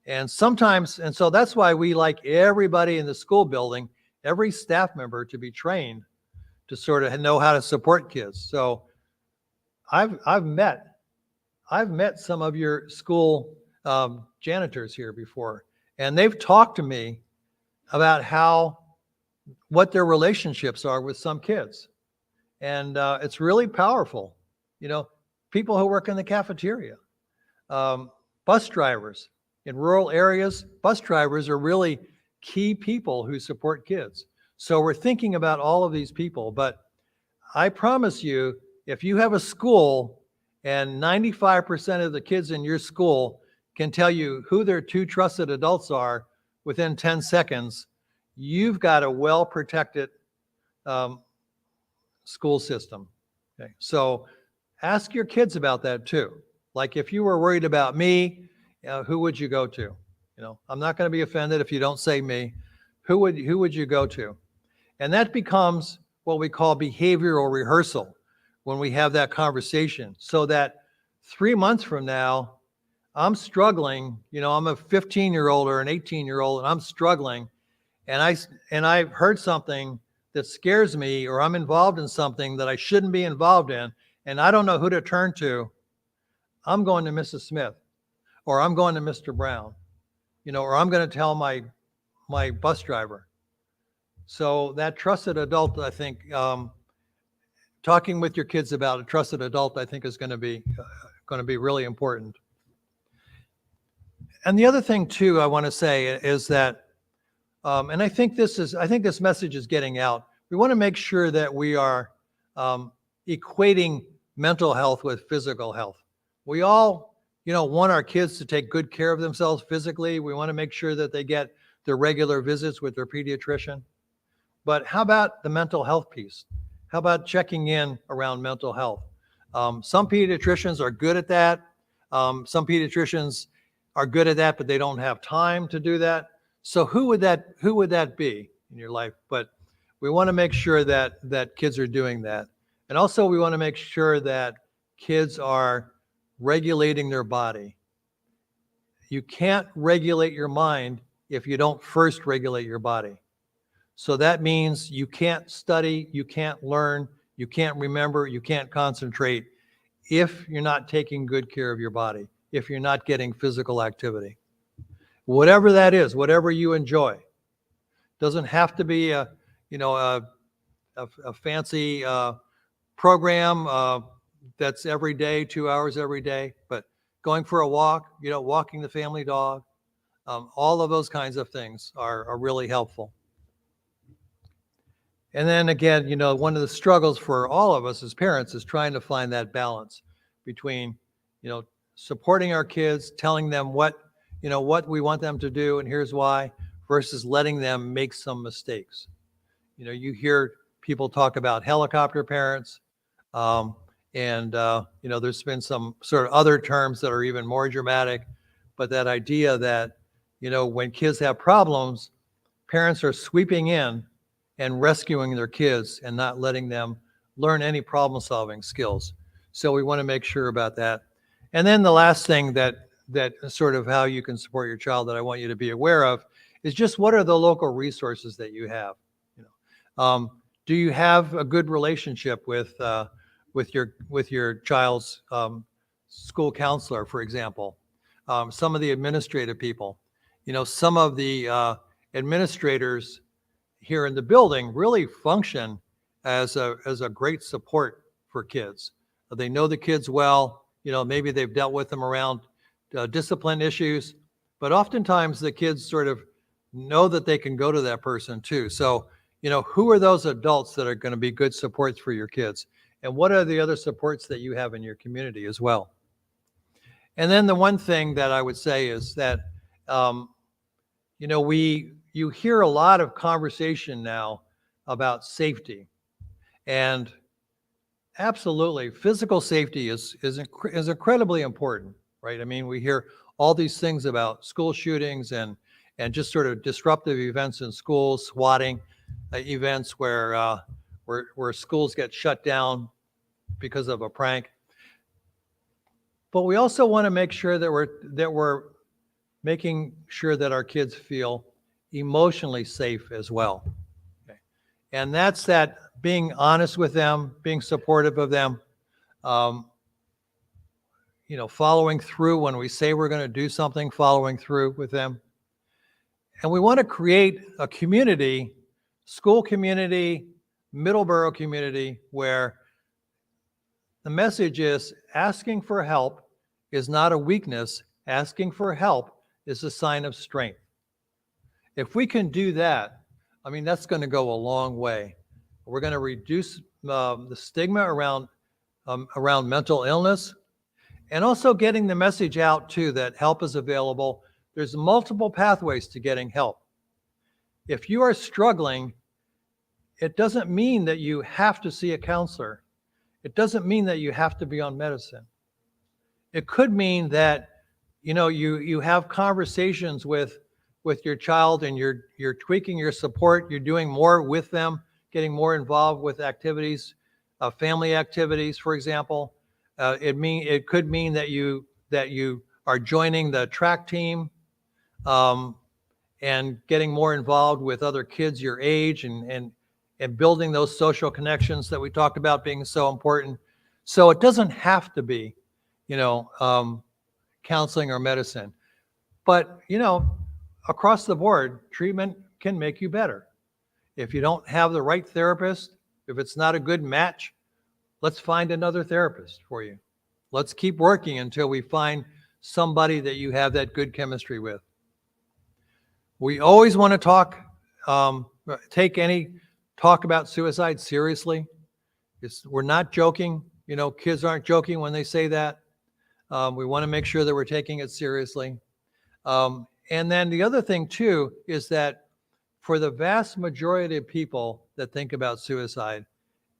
And so that's why we like everybody in the school building, every staff member to be trained to sort of know how to support kids. So I've met some of your school janitors here before, and they've talked to me about what their relationships are with some kids. And it's really powerful. People who work in the cafeteria, bus drivers in rural areas, bus drivers are really key people who support kids. So we're thinking about all of these people, but I promise you, if you have a school and 95% of the kids in your school can tell you who their two trusted adults are within 10 seconds, you've got a well-protected school system. Okay, so ask your kids about that too. Like if you were worried about me, who would you go to? I'm not going to be offended if you don't say me. Who would you go to? And that becomes what we call behavioral rehearsal when we have that conversation, so that 3 months from now, I'm struggling. I'm a 15-year-old or an 18-year-old, and I'm struggling, and I've heard something that scares me, or I'm involved in something that I shouldn't be involved in, and I don't know who to turn to. I'm going to Mrs. Smith, or I'm going to Mr. Brown, or I'm going to tell my bus driver. So that trusted adult, I think, talking with your kids about a trusted adult, I think is going to be really important. And the other thing too, I want to say is that, and I think this message is getting out. We want to make sure that we are equating mental health with physical health. We all, want our kids to take good care of themselves physically. We want to make sure that they get their regular visits with their pediatrician. But how about the mental health piece? How about checking in around mental health? Some pediatricians are good at that. Some pediatricians are good at that, but they don't have time to do that. So who would that be in your life? But we want to make sure that kids are doing that. And also we want to make sure that kids are regulating their body. You can't regulate your mind if you don't first regulate your body. So that means you can't study, you can't learn, you can't remember, you can't concentrate if you're not taking good care of your body, if you're not getting physical activity. Whatever that is, whatever you enjoy. Doesn't have to be a fancy program that's every day, 2 hours every day, but going for a walk, walking the family dog, all of those kinds of things are really helpful. And then again, one of the struggles for all of us as parents is trying to find that balance between, supporting our kids, telling them what we want them to do and here's why, versus letting them make some mistakes. You hear people talk about helicopter parents, and there's been some sort of other terms that are even more dramatic, but that idea that, when kids have problems, parents are sweeping in and rescuing their kids and not letting them learn any problem solving skills. So we want to make sure about that. And then the last thing that sort of how you can support your child that I want you to be aware of is just what are the local resources that you have. Do you have a good relationship with your child's school counselor, for example? Some of the administrative people, some of the administrators here in the building really function as a great support for kids. They know the kids well. Maybe they've dealt with them around discipline issues, but oftentimes the kids sort of know that they can go to that person too. So, who are those adults that are going to be good supports for your kids? And what are the other supports that you have in your community as well? And then the one thing that I would say is that, you hear a lot of conversation now about safety, and absolutely, physical safety is incredibly important, right? I mean, we hear all these things about school shootings and just sort of disruptive events in schools, swatting events where schools get shut down because of a prank. But we also want to make sure that we're making sure that our kids feel emotionally safe as well. Okay. And that's that being honest with them, being supportive of them, following through when we say we're going to do something, following through with them. And we want to create a community, school community, Middleborough community, where the message is asking for help is not a weakness. Asking for help is a sign of strength. If we can do that, I mean, that's going to go a long way. We're going to reduce the stigma around mental illness, and also getting the message out too that help is available. There's multiple pathways to getting help. If you are struggling, it doesn't mean that you have to see a counselor. It doesn't mean that you have to be on medicine. It could mean that you have conversations with your child, and you're tweaking your support. You're doing more with them, getting more involved with activities, family activities, for example. It could mean that you are joining the track team, and getting more involved with other kids your age, and building those social connections that we talked about being so important. So it doesn't have to be, counseling or medicine, but across the board, treatment can make you better. If you don't have the right therapist, if it's not a good match, let's find another therapist for you. Let's keep working until we find somebody that you have that good chemistry with. We always want to take any talk about suicide seriously. We're not joking. Kids aren't joking when they say that. We want to make sure that we're taking it seriously. And then the other thing too is that for the vast majority of people that think about suicide,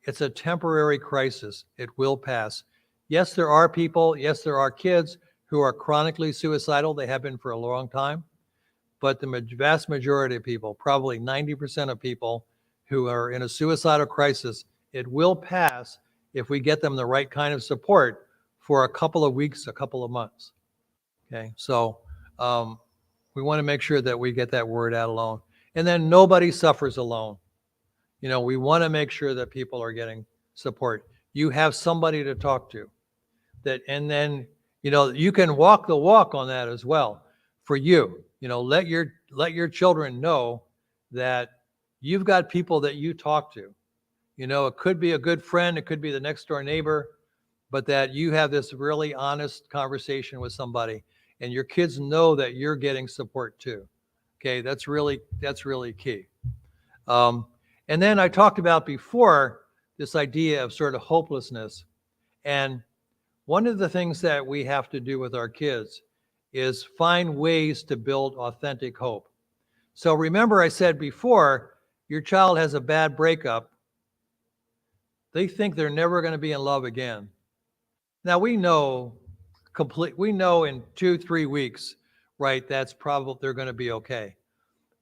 it's a temporary crisis. It will pass. Yes, there are kids who are chronically suicidal. They have been for a long time. But the vast majority of people, probably 90% of people who are in a suicidal crisis, it will pass if we get them the right kind of support for a couple of weeks, a couple of months. Okay, so we want to make sure that we get that word out alone. And then nobody suffers alone. We want to make sure that people are getting support. You have somebody to talk to. And then you can walk the walk on that as well. For you, let your children know that you've got people that you talk to. It could be a good friend, it could be the next door neighbor, but that you have this really honest conversation with somebody, and your kids know that you're getting support too. Okay, that's really key. And then I talked about before this idea of sort of hopelessness. And one of the things that we have to do with our kids is find ways to build authentic hope. So remember I said before, your child has a bad breakup. They think they're never going to be in love again. Now we know in 2-3 weeks, right, that's probably, they're going to be okay.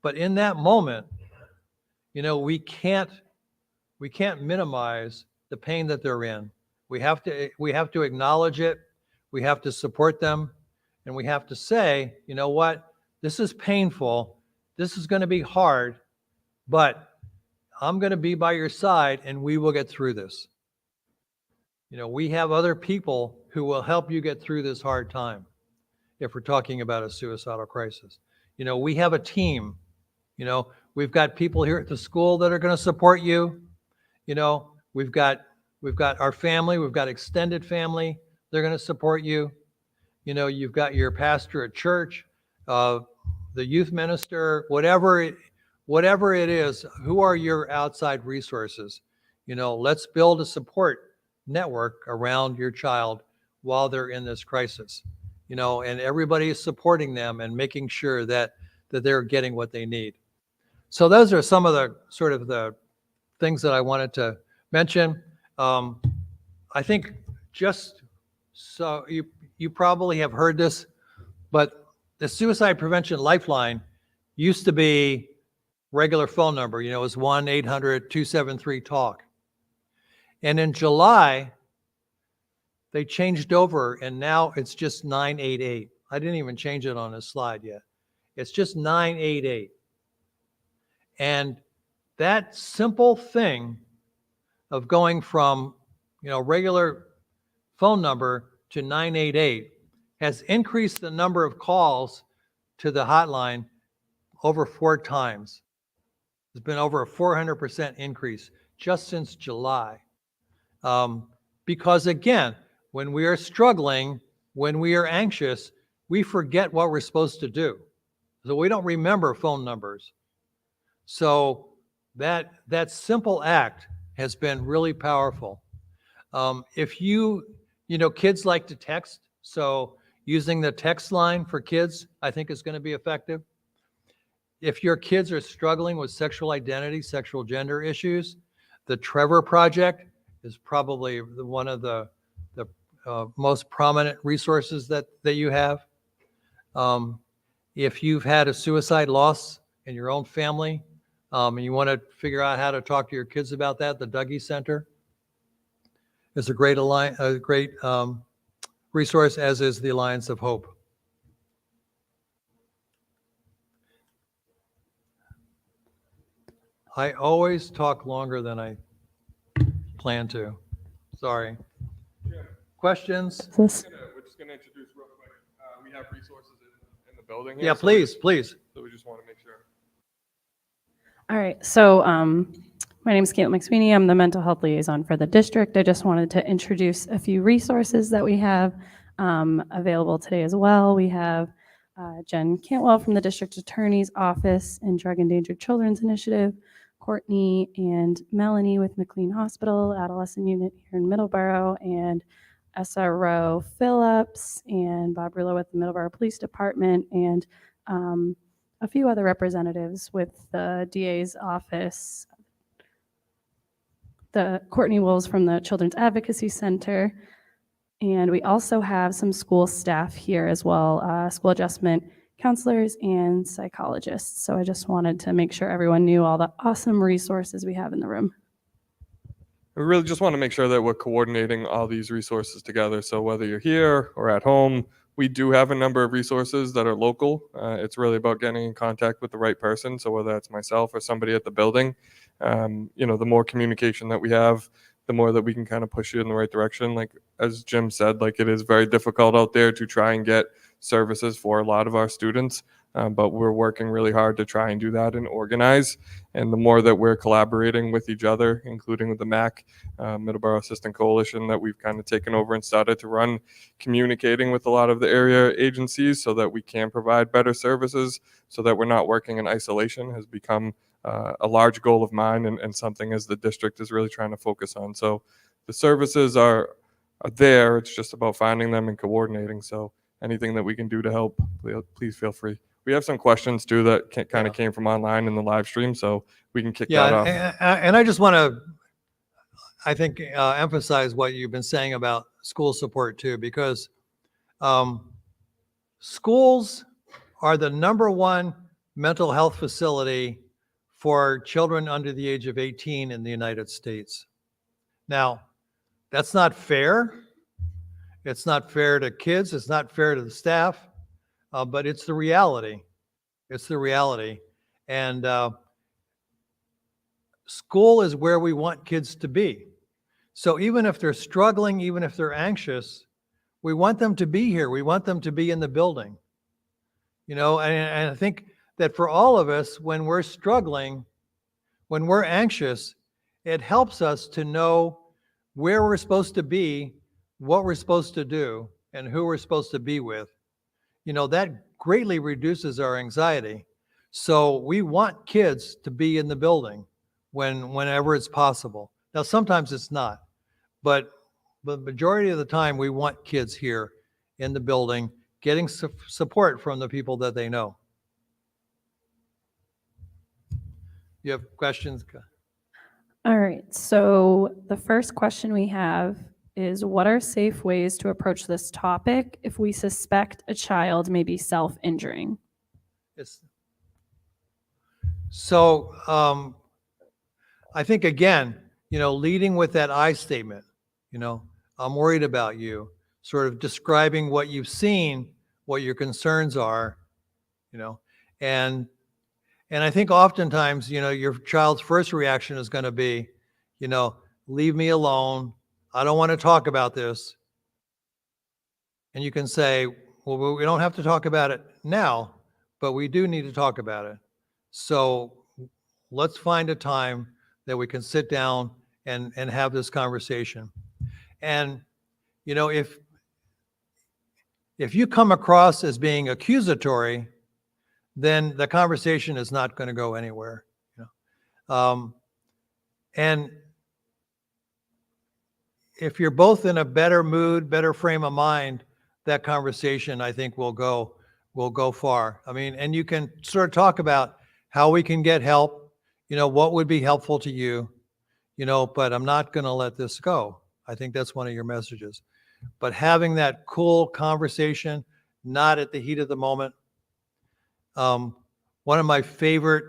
But in that moment, we can't minimize the pain that they're in. We have to acknowledge it. We have to support them, and we have to say, you know what, this is painful. This is going to be hard, but I'm going to be by your side and we will get through this. We have other people who will help you get through this hard time if we're talking about a suicidal crisis. We have a team. We've got people here at the school that are going to support you. We've got our family, we've got extended family, they're going to support you. You've got your pastor at church, the youth minister, whatever it is, who are your outside resources? Let's build a support network around your child while they're in this crisis, and everybody is supporting them and making sure that they're getting what they need. So those are some of the sort of the things that I wanted to mention. I think just so you probably have heard this, but the Suicide Prevention Lifeline used to be regular phone number. It was 1-800-273-TALK. And in July, they changed over, and now it's just 988. I didn't even change it on this slide yet. It's just 988. And that simple thing of going from, regular phone number to 988 has increased the number of calls to the hotline over 4 times. There's been over a 400% increase just since July. Because again, when we are struggling, when we are anxious, we forget what we're supposed to do. So we don't remember phone numbers. So that simple act has been really powerful. If kids like to text, so using the text line for kids, I think is going to be effective. If your kids are struggling with sexual identity, sexual gender issues, the Trevor Project is probably one of the most prominent resources that you have. If you've had a suicide loss in your own family, and you want to figure out how to talk to your kids about that, the Dougie Center is a great resource, as is the Alliance of Hope. I always talk longer than I plan to. Sorry. Yeah. Questions? We're just going to introduce real quick. We have resources in the building here. Yeah, so please. So we just want to make sure. All right, so my name is Caitlin McSweeney. I'm the mental health liaison for the district. I just wanted to introduce a few resources that we have available today as well. We have Jen Cantwell from the district attorney's office and Drug Endangered Children's Initiative, Courtney and Melanie with McLean Hospital Adolescent Unit here in Middleborough, and SRO Phillips and Bob Rillo with the Middleborough Police Department, and a few other representatives with the DA's office, the Courtney Wolves from the Children's Advocacy Center, and we also have some school staff here as well, school adjustment counselors and psychologists. So I just wanted to make sure everyone knew all the awesome resources we have in the room. We really just want to make sure that we're coordinating all these resources together. So whether you're here or at home, we do have a number of resources that are local. It's really about getting in contact with the right person. So whether that's myself or somebody at the building, the more communication that we have, the more that we can kind of push you in the right direction. Like, as Jim said, like, it is very difficult out there to try and get services for a lot of our students. But we're working really hard to try and do that and organize. And the more that we're collaborating with each other, including with the MAC, Middleborough Assistant Coalition, that we've kind of taken over and started to run, communicating with a lot of the area agencies so that we can provide better services, so that we're not working in isolation, has become a large goal of mine and something as the district is really trying to focus on. So the services are there. It's just about finding them and coordinating. So anything that we can do to help, please feel free. We have some questions too that kind of came from online in the live stream, so we can kick that off. And I just want to, I think, emphasize what you've been saying about school support too, because schools are the #1 mental health facility for children under the age of 18 in the United States. Now, that's not fair. It's not fair to kids. It's not fair to the staff, but it's the reality. It's the reality. And school is where we want kids to be. So even if they're struggling, even if they're anxious, we want them to be here. We want them to be in the building. You know, and I think that for all of us, when we're struggling, when we're anxious, it helps us to know where we're supposed to be, what we're supposed to do, and who we're supposed to be with. You know, that greatly reduces our anxiety. So we want kids to be in the building whenever it's possible. Now, sometimes it's not, but the majority of the time we want kids here in the building getting support from the people that they know. You have questions? All right, so the first question we have is, what are safe ways to approach this topic if we suspect a child may be self-injuring? So I think, again, you know, leading with that I statement, you know, I'm worried about you, sort of describing what you've seen, what your concerns are, you know, and I think oftentimes, you know, your child's first reaction is going to be, you know, leave me alone. I don't want to talk about this. And you can say, well, we don't have to talk about it now, but we do need to talk about it. So let's find a time that we can sit down and have this conversation. And, you know, if you come across as being accusatory, then the conversation is not going to go anywhere. You know? And if you're both in a better mood, better frame of mind, that conversation, I think, will go far. I mean, and you can sort of talk about how we can get help, you know, what would be helpful to you, you know, but I'm not going to let this go. I think that's one of your messages. But having that cool conversation, not at the heat of the moment. One of my favorite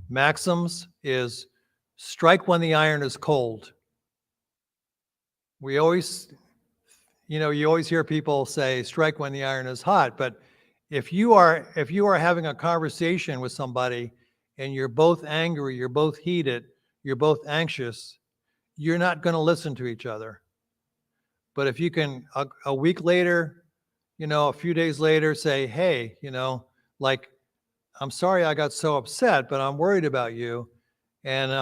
maxims is strike when the iron is cold. We always, you know, you always hear people say strike when the iron is hot, but if you are having a conversation with somebody and you're both angry, you're both heated, you're both anxious, you're not going to listen to each other. But if you can a week later, you know, a few days later say, hey, you know, like, I'm sorry I got so upset, but I'm worried about you and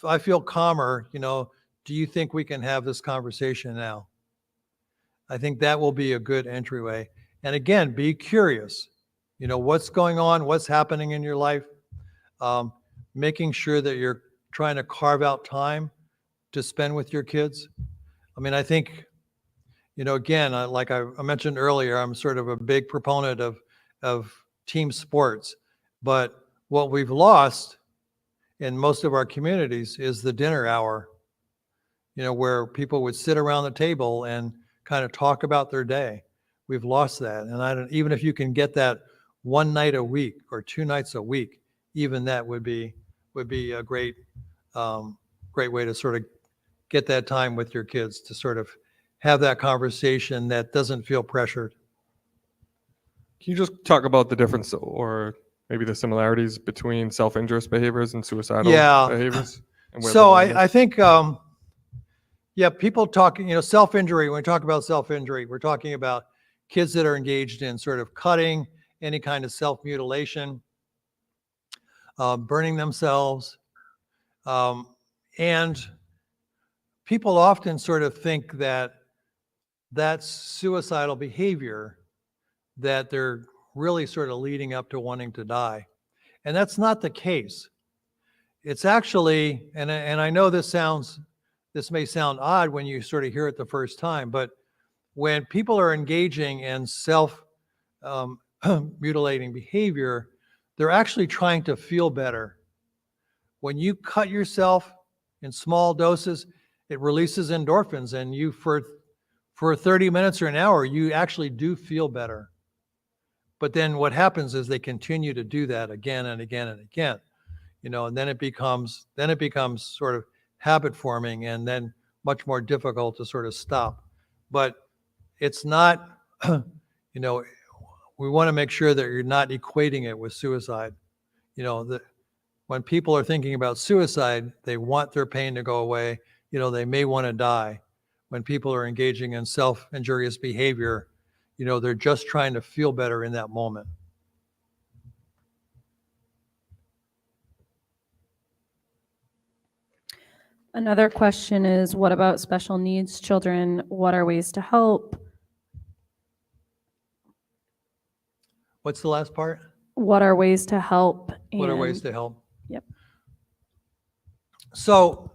I feel calmer, you know, do you think we can have this conversation now? I think that will be a good entryway. And again, be curious, you know, what's going on, what's happening in your life, making sure that you're trying to carve out time to spend with your kids. I mean, I think, you know, again, like I mentioned earlier, I'm sort of a big proponent of team sports. But what we've lost in most of our communities is the dinner hour, you know, where people would sit around the table and kind of talk about their day. We've lost that. And even if you can get that one night a week or 2 nights a week, even that would be a great way to sort of get that time with your kids, to sort of have that conversation that doesn't feel pressured. Can you just talk about the difference or maybe the similarities between self-injurious behaviors and suicidal behaviors? And where So I think, yeah, people talking, you know, self-injury, when we talk about self-injury, we're talking about kids that are engaged in sort of cutting, any kind of self-mutilation, burning themselves. And people often sort of think that that's suicidal behavior, that they're really sort of leading up to wanting to die. And that's not the case. It's actually, and I know this may sound odd when you sort of hear it the first time, but when people are engaging in self-mutilating behavior, they're actually trying to feel better. When you cut yourself in small doses, it releases endorphins, and you, for 30 minutes or an hour, you actually do feel better. But then what happens is they continue to do that again and again and again, and then it becomes sort of habit forming, and then much more difficult to sort of stop. But it's not, we want to make sure that you're not equating it with suicide. That when people are thinking about suicide, they want their pain to go away. They may want to die. When people are engaging in self-injurious behavior, they're just trying to feel better in that moment. Another question is, what about special needs children? What are ways to help? What's the last part? What are ways to help? What are ways And- to help? Yep. So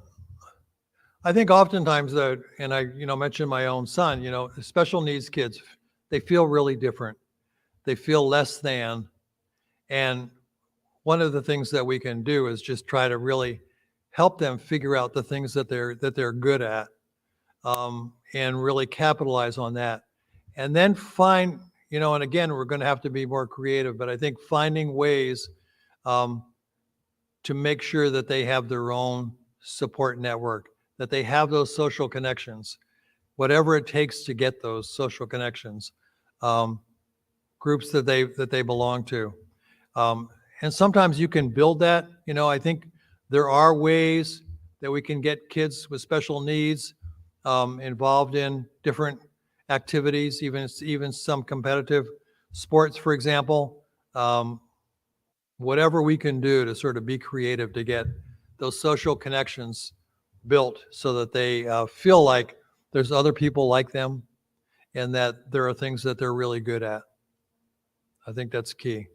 I think oftentimes that, and I, mentioned my own son, special needs kids, they feel really different. They feel less than. And one of the things that we can do is just try to really help them figure out the things that they're good at, and really capitalize on that. And then find, and again, we're going to have to be more creative, but I think finding ways to make sure that they have their own support network, that they have those social connections, whatever it takes to get those social connections, groups that they belong to. And sometimes you can build that. I think there are ways that we can get kids with special needs involved in different activities, even some competitive sports, for example. Whatever we can do to sort of be creative to get those social connections built so that they feel like there's other people like them and that there are things that they're really good at. I think that's key.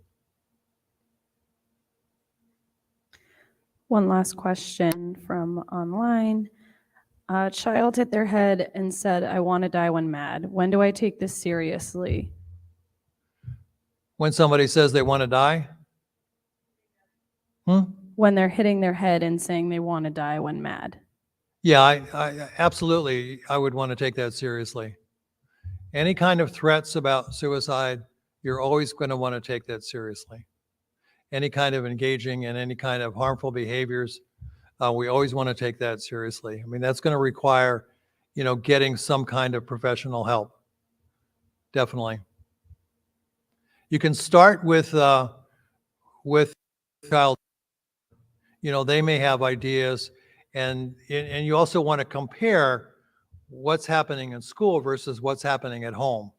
One last question from online. A child hit their head and said, "I want to die when mad. When do I take this seriously?" When somebody says they want to die? When they're hitting their head and saying they want to die when mad. Yeah, I absolutely, I would want to take that seriously. Any kind of threats about suicide, you're always going to want to take that seriously. Any kind of engaging in any kind of harmful behaviors, we always want to take that seriously. I mean, that's going to require, getting some kind of professional help. Definitely. You can start with child. They may have ideas, and you also want to compare what's happening in school versus what's happening at home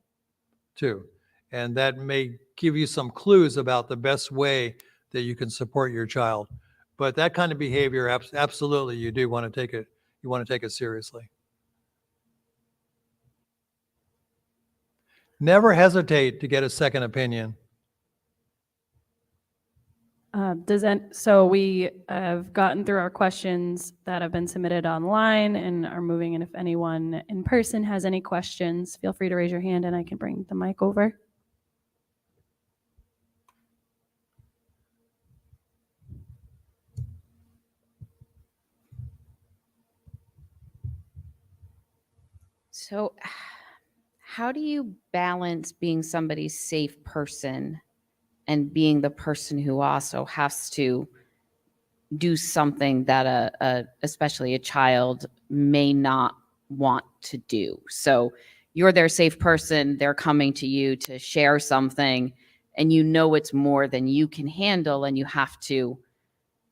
too. And that may give you some clues about the best way that you can support your child. But that kind of behavior, absolutely, you do want to take it. You want to take it seriously. Never hesitate to get a second opinion. So we have gotten through our questions that have been submitted online and are moving. And if anyone in person has any questions, feel free to raise your hand and I can bring the mic over. So, how do you balance being somebody's safe person and being the person who also has to do something that especially a child may not want to do? So you're their safe person, they're coming to you to share something, and it's more than you can handle, and you have to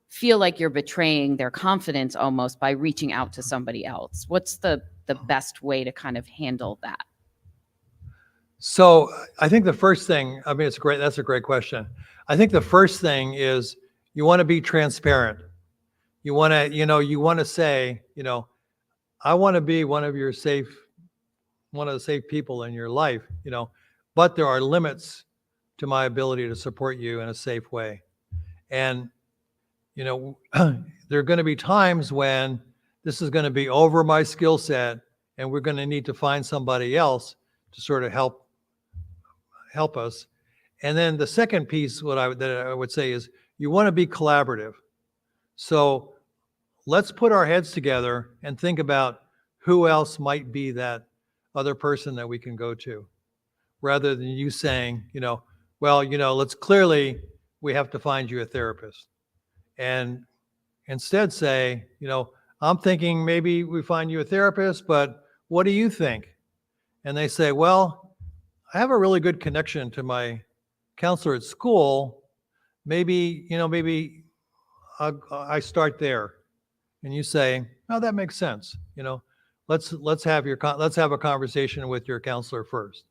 feel like you're betraying their confidence almost by reaching out to somebody else. What's the best way to kind of handle that? So I think the first thing, that's a great question. I think the first thing is you want to be transparent. You want to say, I want to be one of the safe people in your life, but there are limits to my ability to support you in a safe way. And, there are going to be times when this is going to be over my skill set, and we're going to need to find somebody else to sort of help us. And then the second piece, that I would say is you want to be collaborative. So let's put our heads together and think about who else might be that other person that we can go to, rather than you saying, well, we have to find you a therapist. And instead say, I'm thinking maybe we find you a therapist, but what do you think? And they say, well, I have a really good connection to my counselor at school. Maybe I start there. And you say, oh, that makes sense. Let's have a conversation with your counselor first.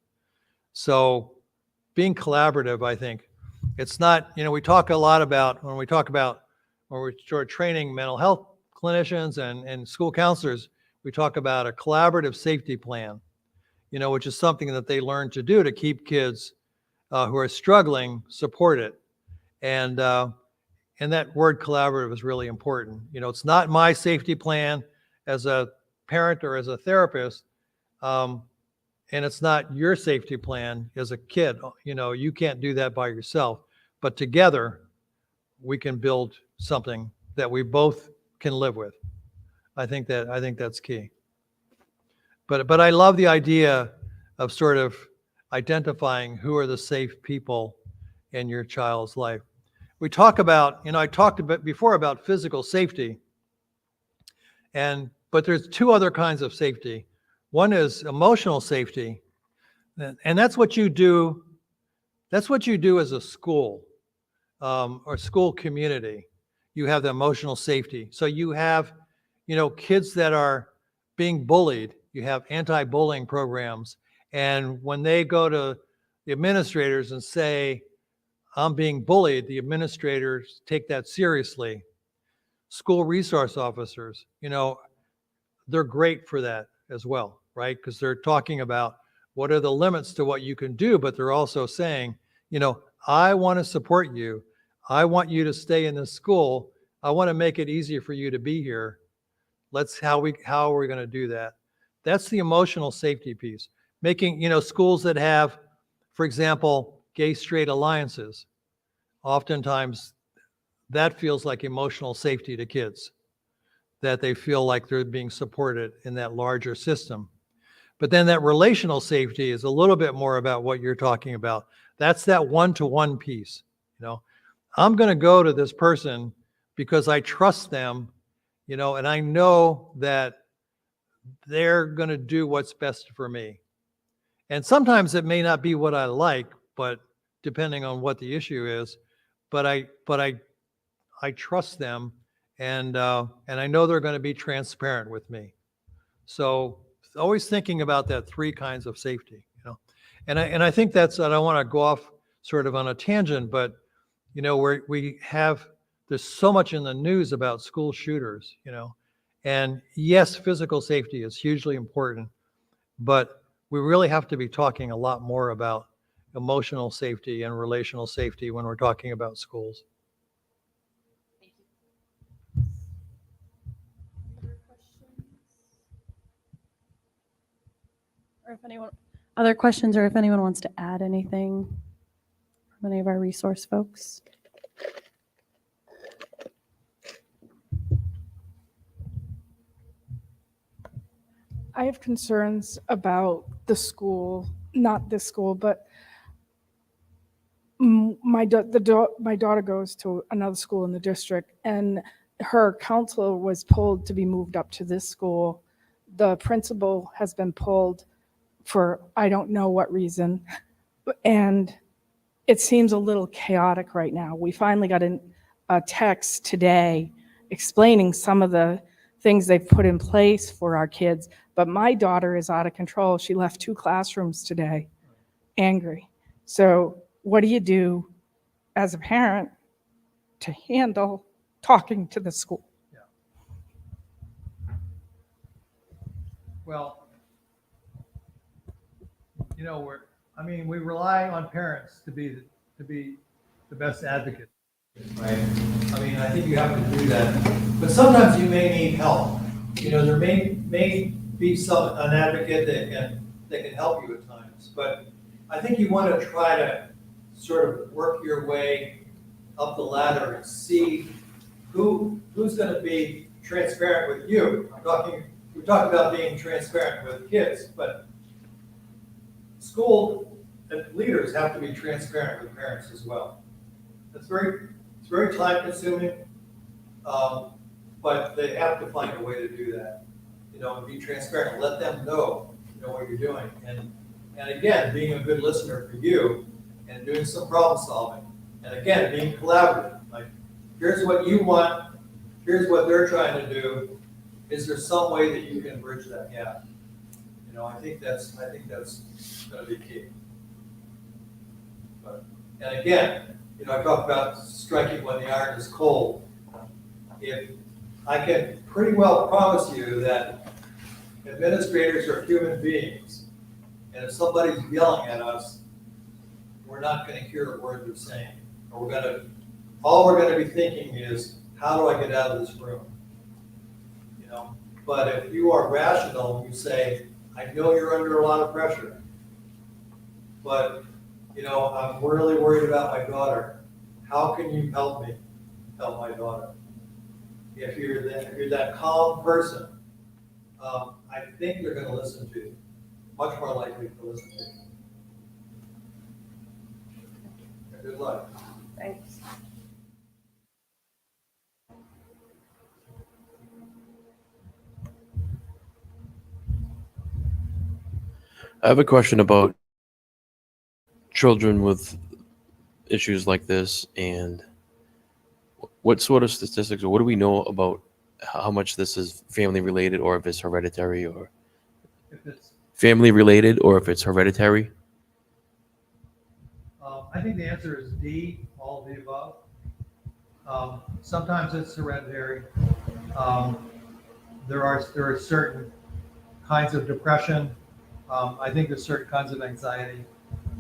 So being collaborative, I think it's not, we talk a lot about when we're training mental health clinicians and school counselors, we talk about a collaborative safety plan, which is something that they learn to do to keep kids who are struggling supported. And that word collaborative is really important. It's not my safety plan as a parent or as a therapist, and it's not your safety plan as a kid. You can't do that by yourself, but together we can build something that we both can live with. I think that's key. But I love the idea of sort of identifying who are the safe people in your child's life. We talk about, I talked before about physical safety, but there's two other kinds of safety. One is emotional safety, and that's what you do. That's what you do as a school or school community. You have the emotional safety. So you have, kids that are being bullied. You have anti-bullying programs, and when they go to the administrators and say, I'm being bullied, the administrators take that seriously. School resource officers, they're great for that as well, right? Because they're talking about what are the limits to what you can do, but they're also saying, I want to support you. I want you to stay in this school. I want to make it easier for you to be here. How are we going to do that? That's the emotional safety piece. Making, schools that have, for example, gay straight alliances, oftentimes that feels like emotional safety to kids, that they feel like they're being supported in that larger system. But then that relational safety is a little bit more about what you're talking about. That's that one-to-one piece. I'm going to go to this person because I trust them, and I know that they're going to do what's best for me. And sometimes it may not be what I like, but depending on what the issue is, but I trust them, and I know they're going to be transparent with me. So always thinking about that three kinds of safety, and I think I don't want to go off sort of on a tangent, but there's so much in the news about school shooters, and yes, physical safety is hugely important, but we really have to be talking a lot more about emotional safety and relational safety when we're talking about schools. Or other questions, or if anyone wants to add anything from any of our resource folks. I have concerns about the school, not this school, but my daughter goes to another school in the district, and her counselor was pulled to be moved up to this school. The principal has been pulled for I don't know what reason, and it seems a little chaotic right now. We finally got a text today explaining some of the things they've put in place for our kids, but my daughter is out of control. She left 2 classrooms today, angry. So what do you do as a parent to handle talking to the school? Yeah. Well, we rely on parents to be the best advocate, right? I think you have to do that, but sometimes you may need help. There may be an advocate that can help you at times, but I think you want to try to sort of work your way up the ladder and see who's going to be transparent with you. We talked about being transparent with kids, but school that leaders have to be transparent with parents as well. It's very time consuming, but they have to find a way to do that. And be transparent, let them know, what you're doing. And again, being a good listener for you and doing some problem solving. And again, being collaborative, like, here's what you want, here's what they're trying to do. Is there some way that you can bridge that gap? I think that's going to be key. And again, I talk about striking when the iron is cold. If I can pretty well promise you that administrators are human beings, and if somebody's yelling at us, we're not going to hear a word they're saying. Or all we're going to be thinking is, how do I get out of this room? But if you are rational, you say, I know you're under a lot of pressure, but I'm really worried about my daughter. How can you help me help my daughter? If you're that calm person, I think they're going to listen to you. Much more likely to listen to you. Good luck. Thanks. I have a question about children with issues like this, and what sort of statistics, or what do we know about how much this is family related, or if it's hereditary, or If it's, family related, or if it's hereditary? I think the answer is D, all of the above. Sometimes it's hereditary. There are certain kinds of depression. I think there's certain kinds of anxiety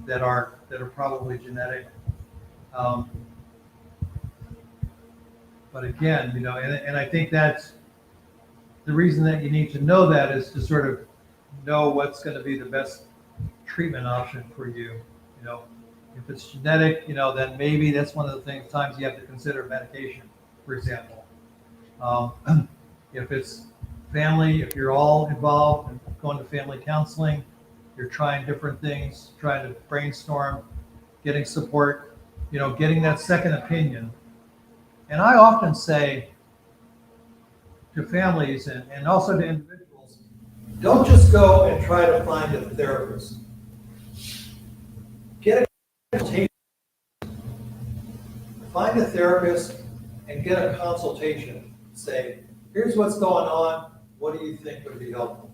that are probably genetic. But again, and I think that's the reason that you need to know that is to sort of know what's going to be the best treatment option for you. If it's genetic, then maybe that's one of the times you have to consider medication, for example. If it's family, if you're all involved in going to family counseling, you're trying different things, trying to brainstorm, getting support, getting that second opinion. And I often say to families and also to individuals, don't just go and try to find a therapist. Get a consultation. Find a therapist and get a consultation. Say, here's what's going on. What do you think would be helpful?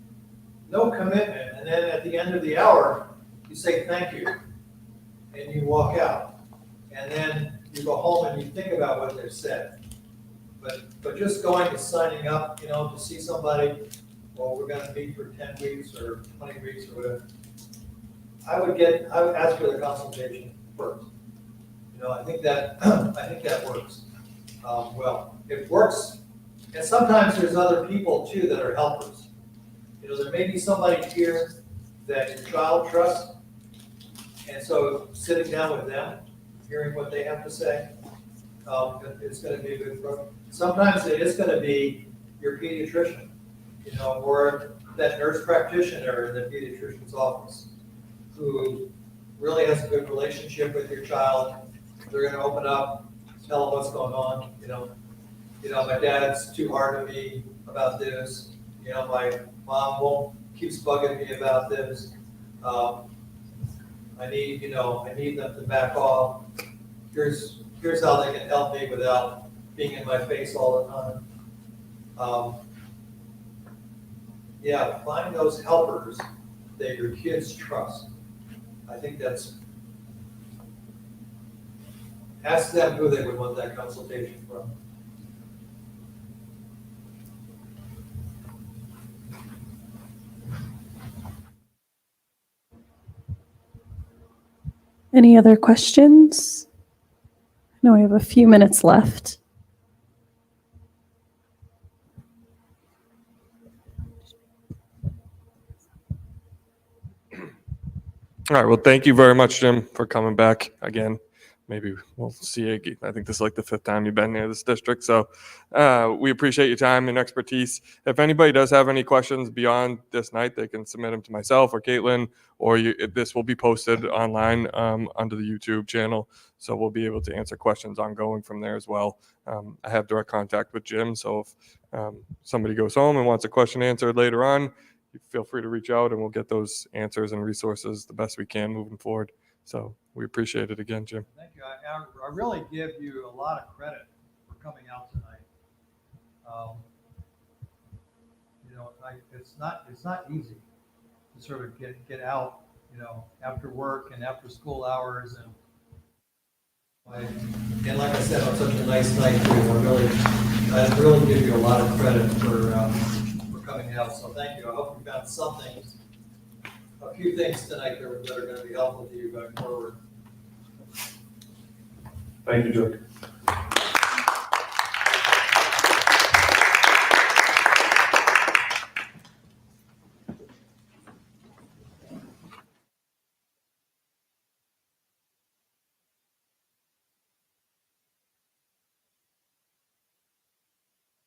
No commitment. And then at the end of the hour, you say thank you. And you walk out. And then you go home and you think about what they've said. But just going and signing up, to see somebody, well, we're going to meet for 10 weeks or 20 weeks or whatever. I would ask for the consultation first. I think that works. Well, it works. And sometimes there's other people too that are helpers. There may be somebody here that your child trusts. And so sitting down with them, hearing what they have to say, it's going to be a good program. Sometimes it is going to be your pediatrician, or that nurse practitioner in the pediatrician's office who really has a good relationship with your child. They're going to open up, tell them what's going on. My dad's too hard on me about this. My mom keeps bugging me about this. I need them to back off. Here's how they can help me without being in my face all the time. Find those helpers that your kids trust. I think ask them who they would want that consultation from. Any other questions? I know we have a few minutes left. All right. Well, thank you very much, Jim, for coming back again. maybe we'll see you. I think this is like the 5th time you've been near this district. So we appreciate your time and expertise. If anybody does have any questions beyond this night, they can submit them to myself or Caitlin, or this will be posted online under the YouTube channel. So we'll be able to answer questions ongoing from there as well. I have direct contact with Jim. So if somebody goes home and wants a question answered later on, you feel free to reach out and we'll get those answers and resources the best we can moving forward. So we appreciate it again, Jim. Thank you. I really give you a lot of credit for coming out tonight. It's not easy to sort of get out, after work and after school hours and like I said, on such a nice night too. I really give you a lot of credit for coming out. So thank you. I hope you found a few things tonight that are going to be helpful to you going forward. Thank you, Joe.